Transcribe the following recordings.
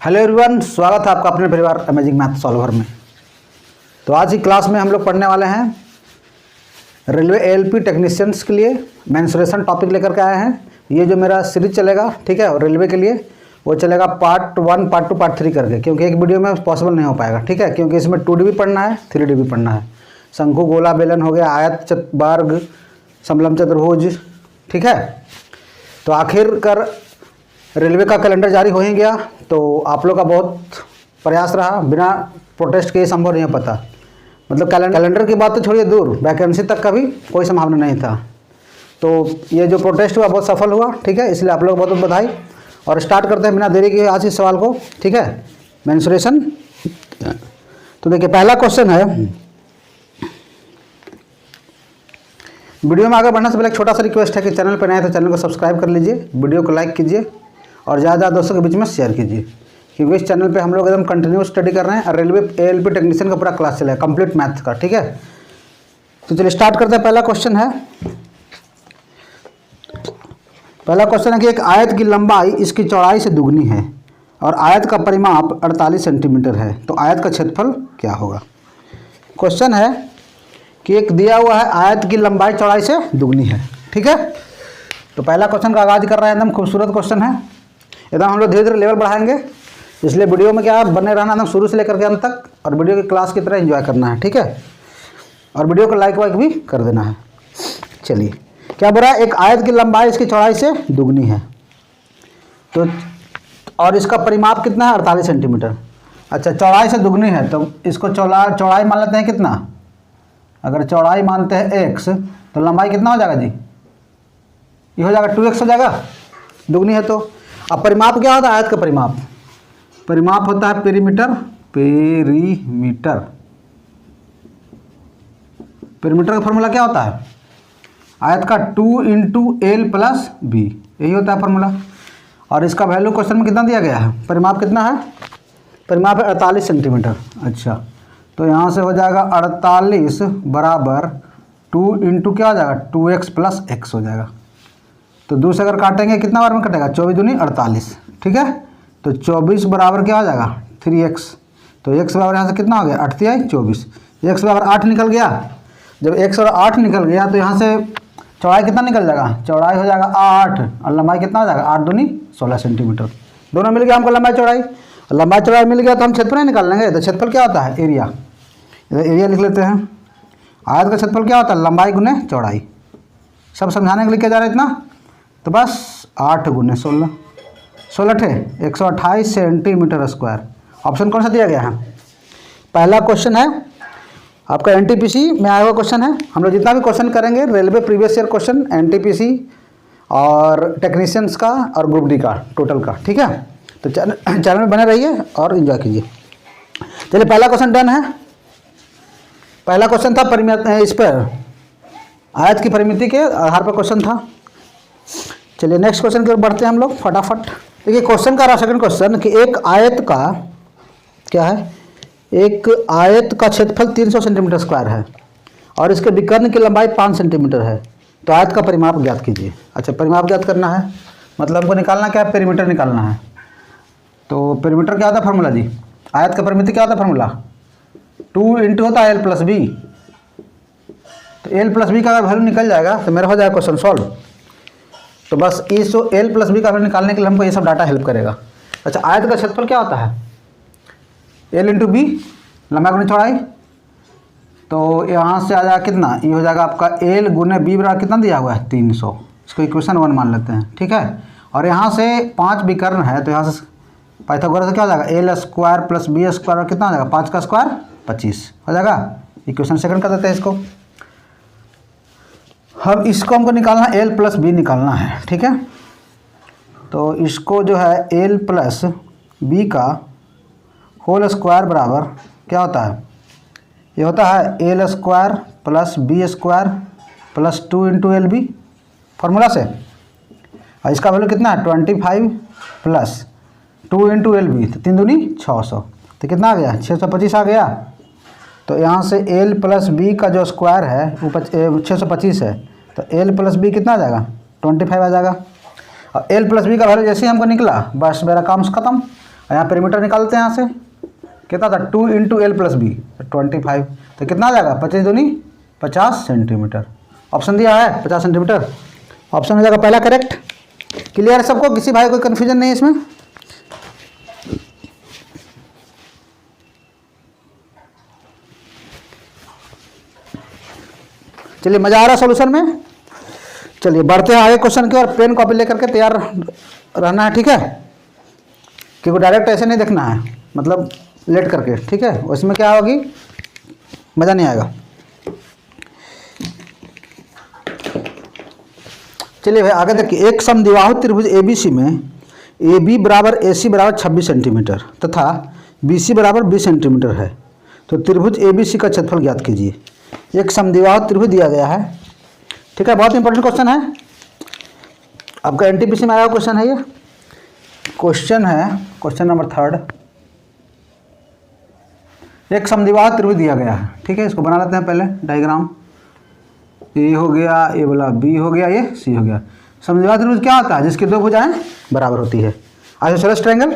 Hello everyone, स्वागत है आपका अपने परिवार अमेजिंग मैथ सॉल्वर में। तो आज की क्लास में हम लोग पढ़ने वाले हैं रेलवे एएलपी टेक्नीशियंस के लिए मेंसुरेशन टॉपिक लेकर के आए हैं। ये जो मेरा सीरीज चलेगा, ठीक है, और रेलवे के लिए वो चलेगा पार्ट 1, पार्ट 2, पार्ट 3 करके, क्योंकि एक वीडियो में पॉसिबल नहीं हो पाएगा, ठीक है, क्योंकि इसमें 2D भी पढ़ना है, 3D भी पढ़ना है। शंकु, गोला, बेलन हो गया, आयत, वर्ग, समलंब, चतुर्भुज, ठीक है। तो आखिरकार रेलवे का कैलेंडर जारी हो ही गया, तो आप लोग का बहुत प्रयास रहा, बिना प्रोटेस्ट के संभव नहीं हो पाता। मतलब कैलेंडर की बात तो छोड़िए दूर, वैकेंसी तक का भी कोई संभावना नहीं था। तो ये जो प्रोटेस्ट हुआ बहुत सफल हुआ, ठीक है, इसलिए आप लोग बहुत बहुत बधाई। और स्टार्ट करते हैं बिना देरी के आज इस सवाल को, ठीक है, मेंसुरेशन। तो देखिए पहला क्वेश्चन है, वीडियो में आगे बढ़ने से पहले एक छोटा सा रिक्वेस्ट है कि चैनल पर नए हैं तो चैनल को सब्सक्राइब कर लीजिए, वीडियो को लाइक कीजिए और ज़्यादा दोस्तों के बीच में शेयर कीजिए, क्योंकि इस चैनल पे हम लोग एकदम कंटिन्यू स्टडी कर रहे हैं और रेलवे एएलपी टेक्नीशियन का पूरा क्लास चला है, कंप्लीट मैथ का, ठीक है। तो चलिए स्टार्ट करते हैं। पहला क्वेश्चन है कि एक आयत की लंबाई इसकी चौड़ाई से दुगनी है और आयत का परिमाप 48 सेंटीमीटर है, तो आयत का क्षेत्रफल क्या होगा। क्वेश्चन है कि एक दिया हुआ है आयत की लंबाई चौड़ाई से दुगनी है, ठीक है। तो पहला क्वेश्चन का आगाज कर रहे हैं, एकदम खूबसूरत क्वेश्चन है, एकदम हम लोग धीरे धीरे लेवल बढ़ाएंगे, इसलिए वीडियो में क्या बने रहना एकदम शुरू से लेकर के अंत तक, और वीडियो की क्लास की तरह एंजॉय करना है, ठीक है। और वीडियो को लाइक वाइक भी कर देना है। चलिए क्या बोल रहा है, एक आयत की लंबाई इसकी चौड़ाई से दुगनी है, तो और इसका परिमाप कितना है 48 सेंटीमीटर। अच्छा, चौड़ाई से दुगनी है तो इसको चौड़ाई मान लेते हैं कितना, अगर चौड़ाई मानते हैं x तो लंबाई कितना हो जाएगा जी, ये हो जाएगा 2x हो जाएगा, दुगनी है तो। अब परिमाप क्या होता है, आयत का परिमाप होता है पेरीमीटर का फॉर्मूला क्या होता है, आयत का 2 × L + B, यही होता है फॉर्मूला। और इसका वैल्यू क्वेश्चन में कितना दिया गया है, परिमाप कितना है, परिमाप है 48 सेंटीमीटर। अच्छा, तो यहाँ से हो जाएगा 48 बराबर 2 × क्या हो जाएगा 2x + x हो जाएगा। तो 2 से अगर काटेंगे कितना बार में कटेगा, 24 दूनी 48, ठीक है। तो 24 बराबर क्या हो जाएगा 3x, तो x बराबर यहाँ से कितना हो गया 8 × 24, x बराबर 8 निकल गया। जब x और 8 निकल गया तो यहाँ से चौड़ाई कितना निकल जाएगा, चौड़ाई हो जाएगा 8 और लंबाई कितना हो जाएगा 8 दूनी 16 सेंटीमीटर। दोनों मिल गया हमको लंबाई चौड़ाई मिल गया, तो हम क्षेत्रफल निकाल लेंगे। तो क्षेत्रफल क्या होता है, एरिया, इधर एरिया लिख लेते हैं। आयत का क्षेत्रफल क्या होता है, लंबाई गुने चौड़ाई। सब समझाने के लिए क्या जा रहा है इतना, तो बस 8 × 16, 16 × 128 सेंटीमीटर स्क्वायर। ऑप्शन कौन सा दिया गया है, पहला क्वेश्चन है आपका एनटीपीसी में आया हुआ क्वेश्चन है। हम लोग जितना भी क्वेश्चन करेंगे railway previous year question, NTPC और टेक्नीशियंस का और ग्रुप डी का टोटल का, ठीक है। तो चैनल में बने रहिए और एंजॉय कीजिए। चलिए पहला क्वेश्चन डन है। पहला क्वेश्चन था इस पर आयत की परिमिति के आधार पर क्वेश्चन था। चलिए नेक्स्ट क्वेश्चन की ओर बढ़ते हैं हम लोग फटाफट। देखिए क्वेश्चन का रहा सेकंड क्वेश्चन कि एक आयत का क्या है, एक आयत का क्षेत्रफल 300 सेंटीमीटर स्क्वायर है और इसके विकर्ण की लंबाई 5 सेंटीमीटर है, तो आयत का परिमाप ज्ञात कीजिए। अच्छा, परिमाप ज्ञात करना है मतलब हमको निकालना क्या है, पेरीमीटर निकालना है। तो पेरीमीटर क्या होता है फार्मूला जी, आयत का परिमिति क्या होता है फार्मूला 2 × होता है L + B। तो L + B का अगर वैल्यू निकल जाएगा तो मेरा हो जाएगा क्वेश्चन सॉल्व। तो बस इस L + B का वैल्यू निकालने के लिए हमको ये सब डाटा हेल्प करेगा। अच्छा, आयत का क्षेत्रफल क्या होता है, L × B, लंबाई गुने चौड़ाई। तो यहाँ से आ जाएगा कितना, ये हो जाएगा आपका L × B बराबर कितना दिया हुआ है 300, इसको इक्वेशन 1 मान लेते हैं, ठीक है। और यहाँ से 5 विकर्ण है तो यहाँ से पाइथागोरस से क्या हो जाएगा L² + B² कितना हो जाएगा 5 का स्क्वायर 25 हो जाएगा। इक्वेशन सेकंड कर देते हैं इसको। अब इसको हमको निकालना L + B निकालना है, ठीक है। तो इसको जो है L + B का होल स्क्वायर बराबर क्या होता है, ये होता है L² + B² + 2 × LB फार्मूला से। और इसका वैल्यू कितना है 25 + 2 × LB, तो 3 दूनी 600, तो कितना आ गया 625 आ गया। तो यहाँ से L + B का जो स्क्वायर है वो 625 है, तो L + B कितना आ जाएगा 25 आ जाएगा। और L + B का वैल्यू जैसे ही हमको निकला बस मेरा काम खत्म। यहाँ पेरीमीटर निकालते हैं यहाँ से, कितना था 2 इंटू एल प्लस बी 25, तो कितना आ जाएगा 25 दूनी 50 सेंटीमीटर। ऑप्शन दिया है 50 सेंटीमीटर, ऑप्शन हो जाएगा पहला करेक्ट। क्लियर है सबको, किसी भाई कोई कन्फ्यूजन नहीं है इसमें? चलिए मज़ा आ रहा है सॉल्यूशन में। चलिए बढ़ते हैं आगे क्वेश्चन की ओर, पेन कॉपी लेकर के तैयार रहना है, ठीक है, क्योंकि डायरेक्ट ऐसे नहीं देखना है, मतलब लेट करके, ठीक है, उसमें क्या होगी मज़ा नहीं आएगा। चलिए भाई आगे देखिए, एक समद्विबाहु त्रिभुज ABC में AB बराबर AC बराबर 26 सेंटीमीटर तथा BC बराबर 20 सेंटीमीटर है, तो त्रिभुज ABC का क्षेत्रफल ज्ञात कीजिए। एक समद्विबाहु त्रिभुज दिया गया है, ठीक है, बहुत इंपॉर्टेंट क्वेश्चन है, आपका NTPC में आया हुआ क्वेश्चन है ये। क्वेश्चन है क्वेश्चन नंबर 3, एक समद्विबाहु त्रिभुज दिया गया है, ठीक है, इसको बना लेते हैं पहले डायग्राम। ए हो गया, ए वाला बी हो गया, ये सी हो गया। समद्विबाहु त्रिभुज क्या होता है? जिसकी दो भुजाएं बराबर होती है, आइसोसेलेस ट्रायंगल।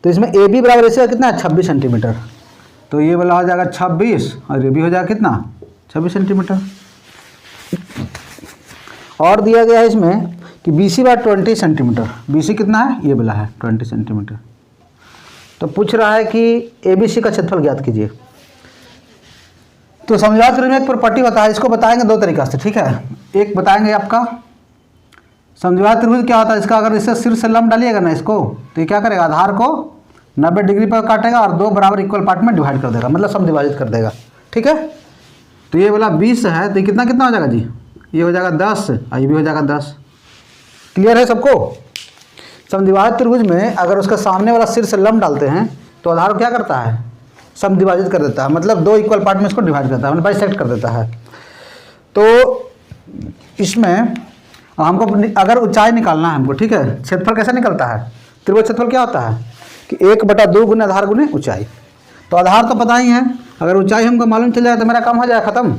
तो इसमें ए बी बराबर ऐसे कितना है 26 सेंटीमीटर, तो ये वाला हो जाएगा 26 और ये भी हो जाएगा कितना 26 सेंटीमीटर। और दिया गया है इसमें कि BC बाय 20 सेंटीमीटर, BC कितना है ये वाला है 20 सेंटीमीटर। तो पूछ रहा है कि ABC का क्षेत्रफल ज्ञात कीजिए। तो समद्विबाहु त्रिभुज में एक प्रॉपर्टी होता है, इसको बताएंगे दो तरीका से, ठीक है। एक बताएंगे आपका समद्विबाहु त्रिभुज क्या होता है, इसका अगर इसे सिर से लंब डालिएगा ना इसको, तो ये क्या करेगा, आधार को 90 डिग्री पर काटेगा और दो बराबर इक्वल पार्ट में डिवाइड कर देगा, मतलब समद्विभाजित कर देगा, ठीक है। तो ये वाला 20 है, तो कितना कितना हो जाएगा जी, ये हो जाएगा 10 और ये भी हो जाएगा 10। क्लियर है सबको? समद्विबाहु त्रिभुज में अगर उसका सामने वाला सिर से लंब डालते हैं तो आधार क्या करता है, समद्विभाजित कर देता है, मतलब दो इक्वल पार्ट में इसको डिवाइड करता है, मतलब बाइसेक्ट कर देता है। तो इसमें हमको अगर ऊंचाई निकालना है हमको, ठीक है, क्षेत्रफल कैसे निकलता है, त्रिभुज क्षेत्रफल क्या होता है कि 1/2 गुने आधार गुने ऊंचाई। तो आधार तो पता ही है, अगर ऊंचाई हमको मालूम चल जाए तो मेरा काम हो जाए खत्म।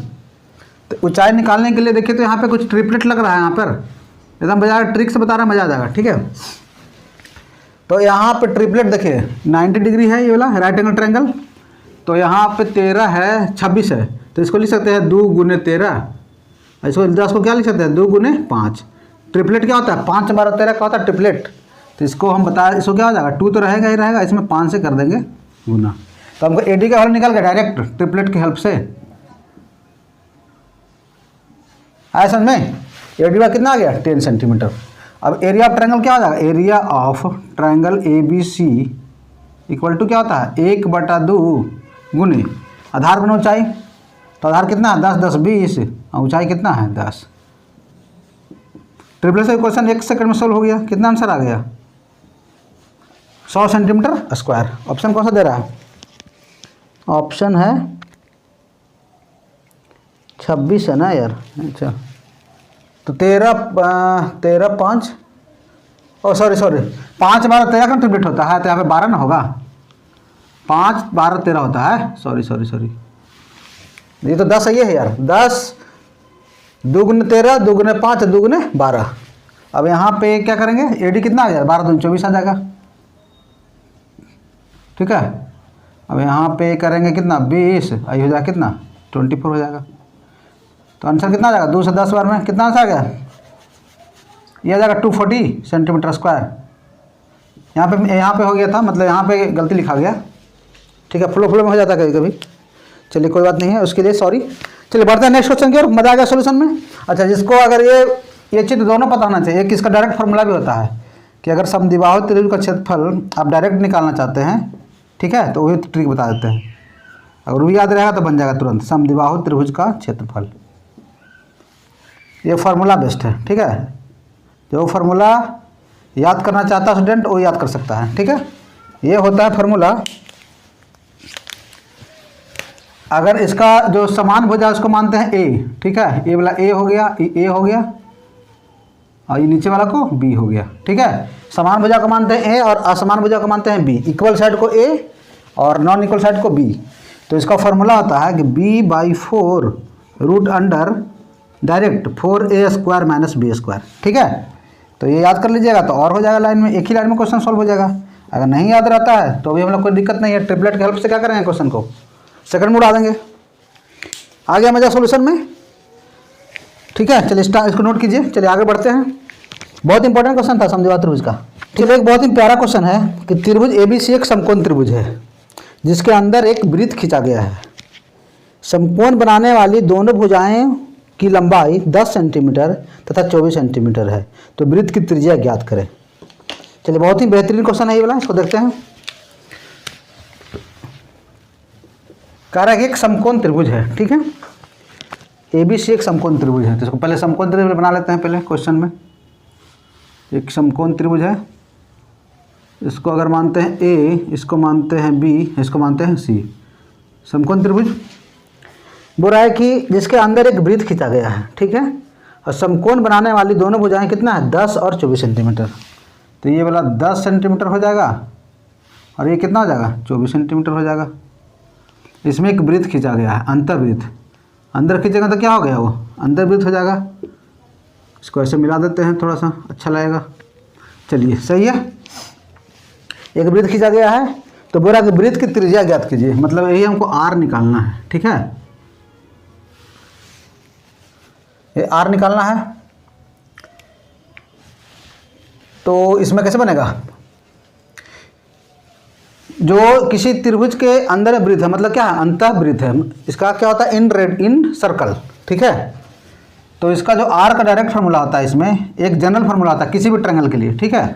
तो ऊंचाई निकालने के लिए देखिए तो यहाँ पे कुछ ट्रिपलेट लग रहा है, यहाँ पर एकदम बजा ट्रिक से बता रहा है, मजा आ जाएगा, ठीक है। तो यहाँ पे ट्रिपलेट देखिए 90 डिग्री है ये वाला राइट एंगल ट्रायंगल, तो यहाँ पे 13 है 26 है, तो इसको लिख सकते हैं 2 गुने 13, इसको 10 को क्या लिख सकते हैं 2 गुने 5। ट्रिपलेट क्या होता है 5 12 13 का होता है ट्रिपलेट। तो इसको हम बता, इसको क्या हो जाएगा 2 तो रहेगा ही रहेगा, इसमें 5 से कर देंगे गुना, तो हमको AD का हल निकल गया डायरेक्ट ट्रिपलेट की हेल्प से। आया समझ में? AD का कितना आ गया 10 सेंटीमीटर। अब एरिया ऑफ ट्रायंगल क्या हो जाएगा, area of triangle ABC equal to क्या होता है 1/2 गुने आधार गुना ऊंचाई। तो आधार कितना है 10 10 20 और ऊंचाई कितना है 10। ट्रिपलेट से क्वेश्चन 1 सेकंड में सोल्व हो गया। कितना आंसर आ गया 100 सेंटीमीटर स्क्वायर। ऑप्शन कौन सा दे रहा है, ऑप्शन है 26 है ना यार। अच्छा तो 13 5 ओ सॉरी 5 12 13 का ट्रिपलेट होता है, तो यहाँ पे 12 ना होगा, 5 12 13 होता है, सॉरी ये तो 10 है यार, 10 2 गुने 13 2 गुने 5 2 गुने 12। अब यहाँ पे क्या करेंगे AD कितना आ जाएगा 12 दूनी 24 आ जाएगा, ठीक है। अब यहाँ पे करेंगे कितना 20 आई हो जाएगा कितना 24 हो जाएगा। तो आंसर कितना आ जाएगा 2 से 10 बार में कितना आंसर आ गया, ये आ जाएगा 240 सेंटीमीटर स्क्वायर। यहाँ पे हो गया था, मतलब यहाँ पे गलती लिखा गया, ठीक है, फ्लो में हो जाता है कभी कभी, चलिए कोई बात नहीं है उसके लिए सॉरी। चलिए बढ़ते हैं नेक्स्ट क्वेश्चन की ओर, मजा आ गया सोल्यूशन में। अच्छा जिसको अगर ये चित्र दोनों पता होना चाहिए, एक इसका डायरेक्ट फार्मूला भी होता है कि अगर समद्विबाहु त्रिभुज का क्षेत्रफल आप डायरेक्ट निकालना चाहते हैं, ठीक है, तो वही ट्रिक बता देते हैं। अगर वो याद रहेगा तो बन जाएगा तुरंत समद्विबाहु त्रिभुज का क्षेत्रफल। ये फार्मूला बेस्ट है, ठीक है, जो फार्मूला याद करना चाहता है स्टूडेंट वो याद कर सकता है, ठीक है। ये होता है फार्मूला, अगर इसका जो समान भुजा उसको मानते हैं A, ठीक है, ये वाला A हो गया, ये A हो गया और ये नीचे वाला को B हो गया, ठीक है। समान भुजा को मानते हैं A और असमान भुजा को मानते हैं B, इक्वल साइड को A और नॉन इक्वल साइड को B। तो इसका फार्मूला होता है कि B/4 root under direct 4A² - B², ठीक है। तो ये याद कर लीजिएगा तो और हो जाएगा लाइन में, एक ही लाइन में क्वेश्चन सॉल्व हो जाएगा। अगर नहीं याद रहता है तो भी हम लोग कोई दिक्कत नहीं है, ट्रिपलेट की हेल्प से क्या करेंगे क्वेश्चन को सेकंड में उड़ा देंगे। आ गया मजा सोल्यूशन में, ठीक है। चलिए इसको नोट कीजिए, चलिए आगे बढ़ते हैं। बहुत इंपॉर्टेंट क्वेश्चन था समझौता त्रिभुज का। चलिए एक बहुत ही प्यारा क्वेश्चन है कि त्रिभुज ABC एक समकोण त्रिभुज है जिसके अंदर एक वृत्त खींचा गया है। समकोण बनाने वाली दोनों भुजाएं की लंबाई 10 सेंटीमीटर तथा 24 सेंटीमीटर है, तो वृत्त की त्रिज्या ज्ञात करें। चलिए बहुत ही बेहतरीन क्वेश्चन है ये वाला, इसको देखते हैं। कह रहा है कि एक समकोण त्रिभुज है, ठीक है। ABC एक समकोण त्रिभुज है, तो इसको पहले समकोण त्रिभुज बना लेते हैं पहले क्वेश्चन में। एक समकोण त्रिभुज है, इसको अगर मानते हैं A, इसको मानते हैं B, इसको मानते हैं C। समकोण त्रिभुज बोल रहा है कि जिसके अंदर एक वृत्त खींचा गया है, ठीक है, और समकोण बनाने वाली दोनों भुजाएं कितना है 10 और 24 सेंटीमीटर। तो ये वाला 10 सेंटीमीटर हो जाएगा और ये कितना हो जाएगा 24 सेंटीमीटर हो जाएगा। इसमें एक वृत्त खींचा गया है, अंतर्वृत्त। अंदर खींचेगा तो क्या हो गया, वो अंतर्वृत्त हो जाएगा। इसको ऐसे मिला देते हैं, थोड़ा सा अच्छा लगेगा। चलिए सही है, एक वृत्त खींचा गया है, तो बोला कि वृत्त की त्रिज्या ज्ञात कीजिए, मतलब यही हमको R निकालना है, ठीक है। ये R निकालना है, तो इसमें कैसे बनेगा, जो किसी त्रिभुज के अंदर वृत्त है, मतलब क्या है अंतःवृत्त है, इसका क्या होता है इन सर्कल, ठीक है। तो इसका जो R का डायरेक्ट फार्मूला होता है, इसमें एक जनरल फार्मूला होता है किसी भी ट्रायंगल के लिए, ठीक है।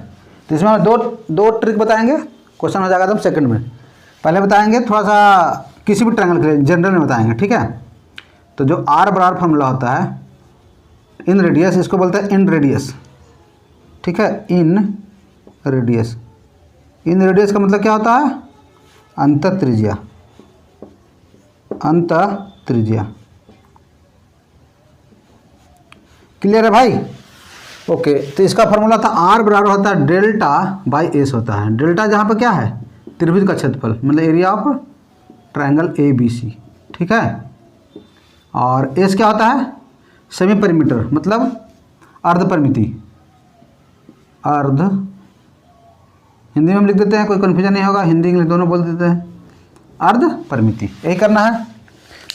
तो इसमें हम दो ट्रिक बताएंगे, क्वेश्चन हो जाएगा एकदम सेकंड में। पहले बताएंगे थोड़ा सा किसी भी ट्रायंगल के लिए जनरल में बताएंगे, ठीक है। तो जो R बराबर फार्मूला होता है इन रेडियस, इसको बोलते हैं इन रेडियस, ठीक है। इन रेडियस, इन रेडियस का मतलब क्या होता है अंतः त्रिज्या, अंतः त्रिज्या। क्लियर है भाई, ओके। तो इसका फार्मूला था R बराबर होता है डेल्टा बाई एस होता है। डेल्टा जहाँ पर क्या है त्रिभुज का क्षेत्रफल, मतलब एरिया ऑफ ट्रायंगल ABC, ठीक है। और एस क्या होता है सेमी परिमीटर, मतलब अर्ध परिमिति। अर्ध हिंदी में हम लिख देते हैं, कोई कन्फ्यूजन नहीं होगा, हिंदी इंग्लिश दोनों बोल देते हैं। अर्ध परिमिति यही करना है।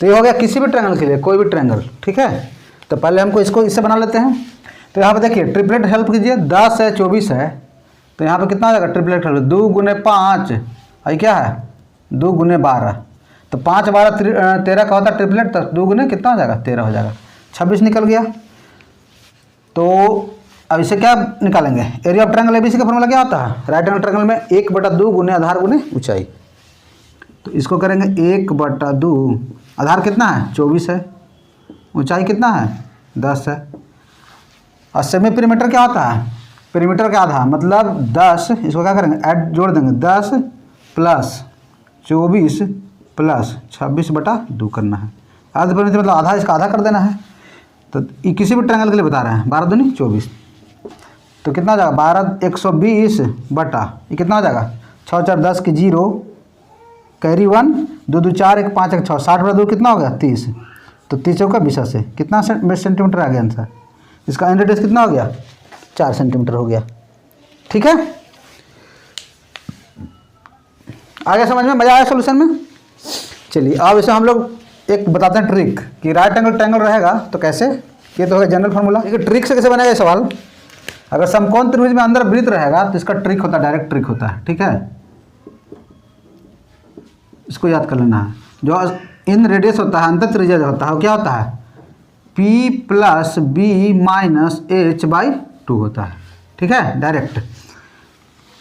तो ये हो गया किसी भी ट्रायंगल के लिए, कोई भी ट्रायंगल, ठीक है। तो पहले हमको इसको इससे बना लेते हैं। तो यहाँ पे देखिए ट्रिपलेट हेल्प कीजिए, 10 है 24 है, तो यहाँ पे कितना हो जाएगा ट्रिपलेट हेल्प 2 गुने 5, आई क्या है 2 गुने 12, तो 5 12 13 का होता है ट्रिपलेट, तो 2 गुने कितना हो जाएगा 13 हो जाएगा, 26 निकल गया। तो अब इसे क्या निकालेंगे, एरिया ऑफ ट्रायंगल ABC का फॉर्मूला क्या होता है राइट एंगल ट्रायंगल में 1/2 गुने आधार गुने ऊंचाई। तो इसको करेंगे 1/2, आधार कितना है 24 है, ऊंचाई कितना है 10 है। और सेमी परिमीटर क्या होता है परिमीटर का आधा, मतलब 10, इसको क्या करेंगे ऐड जोड़ देंगे 10 प्लस 24 प्लस 26/2 करना है। अर्ध परिमिति मतलब आधा, इसका आधा कर देना है। तो ये किसी भी ट्रायंगल के लिए बता रहे हैं, 12 दूनी 24, तो कितना हो जाएगा 12 120 बटा ये कितना हो जाएगा 6 4 10 की 0 कैरी 1 2 2 4 1 5 1 6 60/2 कितना हो गया 30, तो 30 चौका 20 से कितना सेंटीमीटर आ गया आंसर। इसका एंड रेडियस कितना हो गया 4 सेंटीमीटर हो गया, ठीक है। आगे समझ में मजा आया सोल्यूशन में। चलिए अब इसे हम लोग एक बताते हैं ट्रिक कि राइट एंगल ट्रायंगल रहेगा तो कैसे, ये तो होगा जनरल फार्मूला। एक ट्रिक से कैसे बनेगा ये सवाल, अगर समकोण त्रिभुज में अंदर वृत्त रहेगा तो इसका ट्रिक होता है, डायरेक्ट ट्रिक होता है, ठीक है। इसको याद कर लेना है। जो इन रेडियस होता है अंतर त्रिज्या जो होता है वो क्या होता है P plus B minus H/2 होता है, ठीक है डायरेक्ट।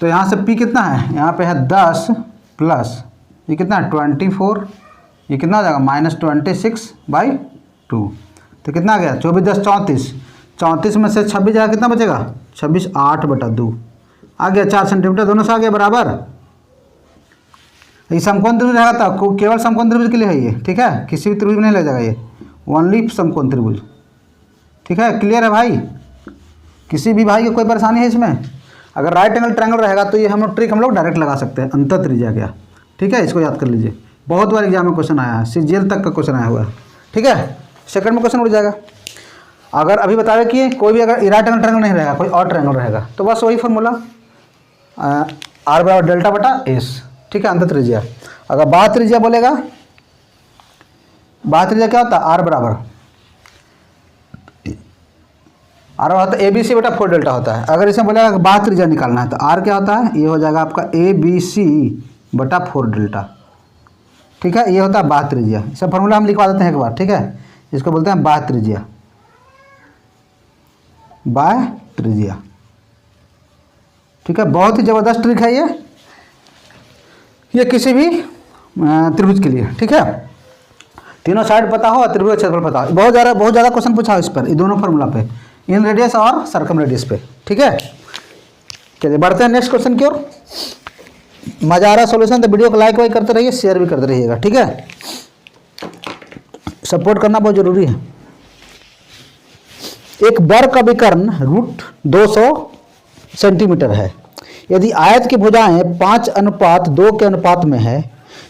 तो यहाँ से P कितना है, यहाँ पे है 10 प्लस ये कितना है 24, ये कितना हो जाएगा -26/2, तो कितना आ गया 24 10 34, 34 में से 26 जाएगा कितना बचेगा 26 8/2 आ गया 4 सेंटीमीटर, दोनों से आ गया बराबर। ये समकोण त्रिभुज रहेगा तो केवल समकोण त्रिभुज के लिए है ये, ठीक है, किसी भी त्रिभुज में नहीं ले जाएगा ये, ओनली समकोण त्रिभुज, ठीक है। क्लियर है भाई, किसी भी भाई को कोई परेशानी है इसमें। अगर राइट एंगल ट्रायंगल रहेगा तो ये हम लोग ट्रिक हम लोग डायरेक्ट लगा सकते हैं, अंतर त्रिज्या क्या, ठीक है। इसको याद कर लीजिए, बहुत बार एग्जाम में क्वेश्चन आया है, CGL तक का क्वेश्चन आया हुआ है, ठीक है। सेकंड में क्वेश्चन उड़ जाएगा। अगर अभी बता दें कि कोई भी अगर राइट एंगल ट्रायंगल नहीं रहेगा, कोई और ट्रायंगल रहेगा, तो बस वही फॉर्मूला आर बराबर डेल्टा बटा एस, ठीक है, अंत त्रिज्या। अगर बाह्य त्रिज्या बोलेगा, बाह्य त्रिज्या क्या होता है, आर बराबर होता है ए बी सी बटा 4 डेल्टा होता है। अगर इसमें बोलेगा बाह्य त्रिज्या निकालना है तो आर क्या होता है, ये हो जाएगा आपका ए बी सी बटा 4 डेल्टा, ठीक है, ये होता है बाह्य त्रिज्या। इसका फॉर्मूला हम लिखवा देते हैं एक बार, ठीक है, इसको बोलते हैं बाह्य त्रिज्या, बाह्य त्रिज्या, ठीक है। बहुत ही ज़बरदस्त ट्रिक है ये किसी भी त्रिभुज के लिए, ठीक है। तीनों साइड पता हो और त्रिभुज का क्षेत्रफल पता हो। बहुत ज़्यादा क्वेश्चन पूछा इस पर, ये दोनों फार्मूला पे, इन रेडियस और सर्कम रेडियस पे, ठीक है। चलिए बढ़ते हैं नेक्स्ट क्वेश्चन की ओर। मजा आ रहा सॉल्यूशन तो वीडियो को लाइक वाइक करते रहिए, शेयर भी करते रहिएगा, ठीक है, सपोर्ट करना बहुत जरूरी है। एक वर्ग का विकर्ण √200 सेंटीमीटर है। यदि आयत की भुजाएं 5:2 के अनुपात में है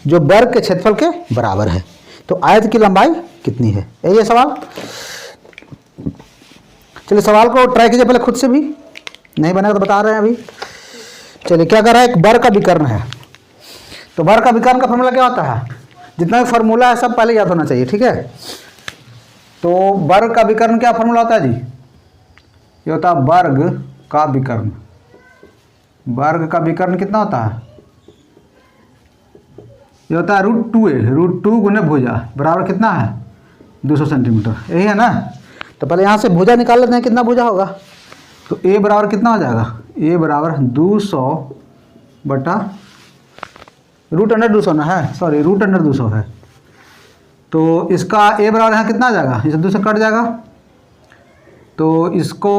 जो वर्ग के क्षेत्रफल के बराबर है, तो आयत की लंबाई कितनी है, यही है सवाल। चलिए सवाल को ट्राई कीजिए पहले खुद से भी, नहीं बनेगा तो बता रहे हैं अभी। चलिए क्या कर रहा है, एक वर्ग का विकर्ण है, तो वर्ग का विकर्ण का फॉर्मूला क्या होता है, जितना भी फार्मूला है सब पहले याद होना चाहिए, ठीक है। तो वर्ग का विकर्ण क्या फार्मूला होता है जी, ये होता है वर्ग का विकर्ण। वर्ग का विकर्ण कितना होता है, ये होता है √2 गुने भुजा बराबर कितना है 200 सेंटीमीटर, यही है ना। तो पहले यहाँ से भुजा निकाल लेते हैं, कितना भुजा होगा, तो ए बराबर कितना हो जाएगा, ए बराबर 200 बटा √200 ना है, सॉरी √200 है। तो इसका ए बराबर यहाँ कितना आ जाएगा, इसे 2 से कट जाएगा, तो इसको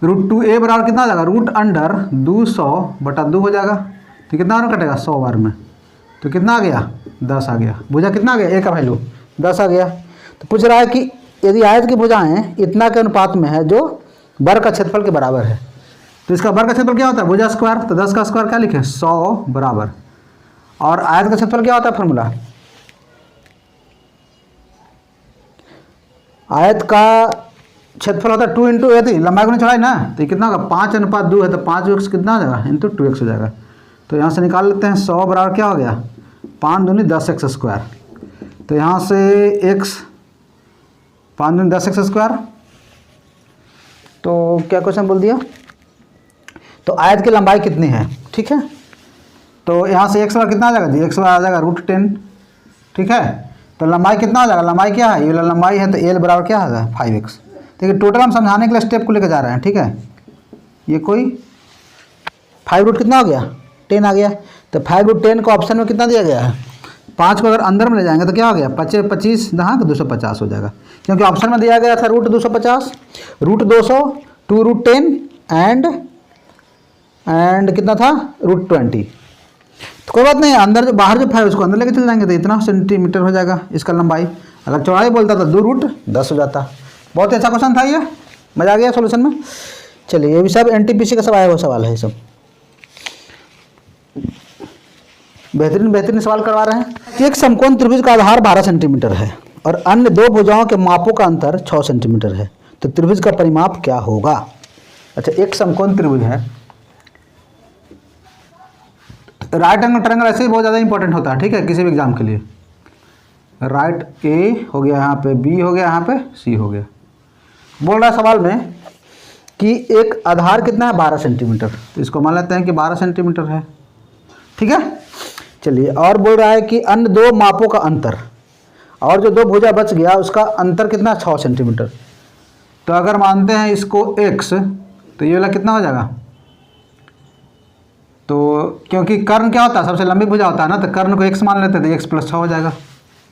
√2 ए बराबर कितना आ जाएगा, √200 बटा 2 हो जाएगा, तो कितना बार कटेगा 100 बार में, तो कितना आ गया 10 आ गया। भुजा कितना आ गया, ए का वैल्यू 10 आ गया। तो पूछ रहा है कि यदि आयत की भुजाएं इतना के अनुपात में है जो वर्ग का क्षेत्रफल के बराबर है, तो इसका वर्ग का क्षेत्रफल क्या होता है, भुजा स्क्वायर, तो 10 का स्क्वायर क्या लिखे 100 बराबर, और आयत का क्षेत्रफल क्या होता है फॉर्मूला, आयत का क्षेत्रफल होता है 2 इंटू ए, थी लंबाई गुनी चौड़ाई ना, तो ये कितना होगा 5:2 है, तो 5x कितना हो जाएगा इंटू 2x हो जाएगा। तो यहाँ से निकाल लेते हैं 100 बराबर क्या हो गया 5 दूनी 10x स्क्वायर, तो यहाँ से x 5 दूनी 10x स्क्वायर, तो क्या क्वेश्चन बोल दिया, तो आयत की लंबाई कितनी है, ठीक है। तो यहाँ से x बराबर कितना आ जाएगा जी, x बराबर आ जाएगा √10, ठीक है। तो लंबाई कितना हो जाएगा, लंबाई क्या है, ये लंबाई है, तो l बराबर क्या होगा 5x। देखिए टोटल हम समझाने के लिए स्टेप को लेकर जा रहे हैं, ठीक है। ये कोई 5 कितना हो गया 10 आ गया, तो 5 को ऑप्शन में कितना दिया गया है, 5 को अगर अंदर में ले जाएंगे तो क्या हो गया 25 दहाँ 250 हो जाएगा, क्योंकि ऑप्शन में दिया गया था √250, √200 2√10 एंड कितना था √20। तो कोई बात नहीं, अंदर जो बाहर जो 5 उसको अंदर लेके चल जाएंगे तो इतना सेंटीमीटर हो जाएगा इसका लंबाई। अगर चौड़ाई बोलता तो 2√10 हो जाता। बहुत ही अच्छा क्वेश्चन था ये, मजा आ गया सॉल्यूशन में। चलिए ये भी सब NTPC का सब आया हुआ सवाल है, ये सब बेहतरीन सवाल करवा रहे हैं। एक समकोण त्रिभुज का आधार 12 सेंटीमीटर है और अन्य दो भुजाओं के मापों का अंतर 6 सेंटीमीटर है, तो त्रिभुज का परिमाप क्या होगा। अच्छा एक समकोण त्रिभुज है, राइट एंगल ट्रायंगल ऐसे ही बहुत ज़्यादा इंपॉर्टेंट होता है, ठीक है, किसी भी एग्जाम के लिए। राइट ए हो गया, यहाँ पे बी हो गया, यहाँ पे सी हो गया। बोल रहा है सवाल में कि एक आधार कितना है 12 सेंटीमीटर, तो इसको मान लेते हैं कि 12 सेंटीमीटर है, ठीक है। चलिए और बोल रहा है कि अन्य दो मापों का अंतर, और जो दो भुजा बच गया उसका अंतर कितना 6 सेंटीमीटर। तो अगर मानते हैं इसको x, तो ये वाला कितना हो जाएगा, तो क्योंकि कर्ण क्या होता है सबसे लंबी भुजा होता है ना, तो कर्ण को x मान लेते हैं तो x + 6 हो जाएगा,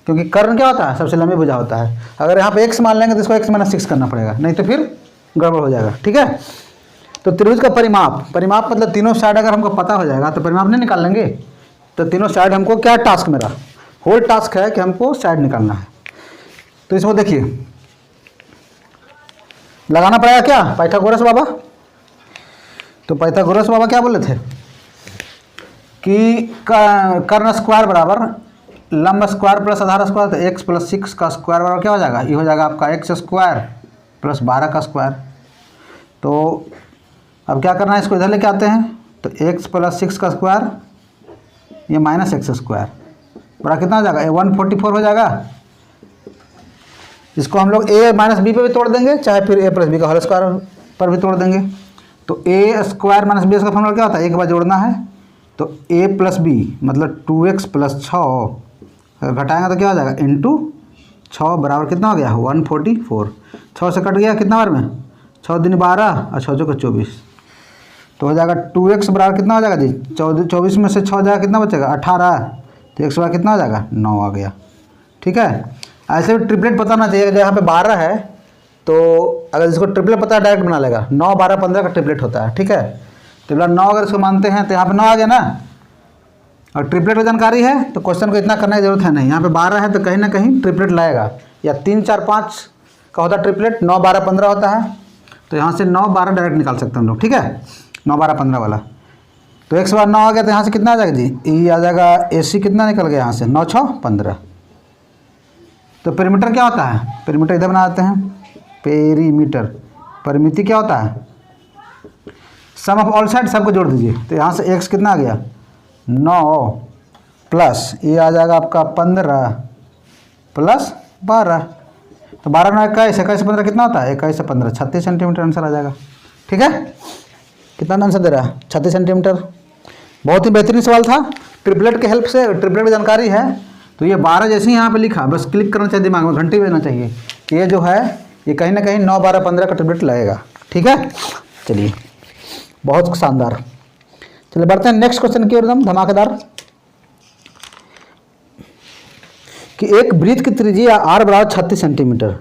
क्योंकि कर्ण क्या होता है सबसे लंबी भुजा होता है। अगर यहाँ पे x मान लेंगे तो इसको x - 6 करना पड़ेगा, नहीं तो फिर गड़बड़ हो जाएगा, ठीक है। तो त्रिभुज का परिमाप मतलब तीनों साइड अगर हमको पता हो जाएगा तो परिमाप नहीं निकाल लेंगे। तो तीनों साइड हमको क्या टास्क, मेरा होल टास्क है कि हमको साइड निकालना है। तो इसको देखिए लगाना पड़ेगा क्या, पाइथागोरस बाबा। तो पाइथागोरस बाबा क्या बोले थे कि कर्ण स्क्वायर बराबर लंब स्क्वायर प्लस आधार स्क्वायर, तो x + 6 का स्क्वायर बराबर क्या हो जाएगा, ये हो जाएगा आपका x² + 12 का स्क्वायर। तो अब क्या करना है, इसको इधर लेके आते हैं, तो x + 6 का स्क्वायर ये -x स्क्वायर बड़ा कितना हो जाएगा, 144 हो जाएगा। इसको हम लोग a - b पे भी तोड़ देंगे, चाहे फिर a + b का होल स्क्वायर पर भी तोड़ देंगे। तो a² - b का फॉर्मूला क्या होता है, एक बार जोड़ना है, तो a + b मतलब 2x + 6 घटाएंगे तो क्या हो जाएगा, इंटू 6 बराबर कितना हो गया, 144। 6 से कट गया कितना बार में, 6 दूनी 12 और 6 चौके 24, तो हो जाएगा 2x बराबर कितना हो जाएगा जी, 24 में से 6 जाएगा कितना बचेगा, 18। तो x बराबर कितना हो जाएगा, 9 आ गया। ठीक है, ऐसे भी ट्रिपलेट पता होना चाहिए। यहाँ पे 12 है तो अगर इसको ट्रिपलेट पता है डायरेक्ट बना लेगा, 9 12 15 का ट्रिपलेट होता है। ठीक है, ट्रिपलेट 9 अगर इसको मानते हैं तो यहाँ पे 9 आ गया ना, और ट्रिपलेट की जानकारी है तो क्वेश्चन को इतना करने की जरूरत है नहीं। यहाँ पे 12 है तो कहीं ना कहीं ट्रिपलेट लाएगा, या 3 4 5 का होता है ट्रिपलेट, 9 12 15 होता है, तो यहाँ से 9 12 डायरेक्ट निकाल सकते हैं हम लोग। ठीक है, 9 12 15 वाला, तो x बार 9 आ गया तो यहाँ से कितना आ जाएगा जी, ये आ जाएगा AC कितना निकल गया यहाँ से, 9 6 15। तो पेरीमीटर क्या होता है, पेरीमीटर इधर बना देते हैं, पेरीमीटर परिमिति क्या होता है, सम ऑफ ऑल साइड, सबको जोड़ दीजिए। तो यहाँ से x कितना आ गया, 9 प्लस ये आ जाएगा आपका 15 प्लस 12, तो 12 9 21, 21 से 15 कितना होता है, 21 से 15 36 सेंटीमीटर आंसर आ जाएगा। ठीक है, कितना आंसर दे रहा है, 36 सेंटीमीटर। बहुत ही बेहतरीन सवाल था, ट्रिपलेट के हेल्प से, ट्रिपलेट की जानकारी है तो ये 12 जैसे ही यहाँ पे लिखा, बस क्लिक करना चाहिए दिमाग में, घंटी बजना चाहिए कि ये जो है ये कहीं ना कहीं 9 12 15 का ट्रिपलेट लगेगा। ठीक है, चलिए बहुत शानदार। चलिए बढ़ते हैं नेक्स्ट क्वेश्चन की ओर, एकदम धमाकेदार। कि एक वृत्त की त्रिज्या r बराबर 36 सेंटीमीटर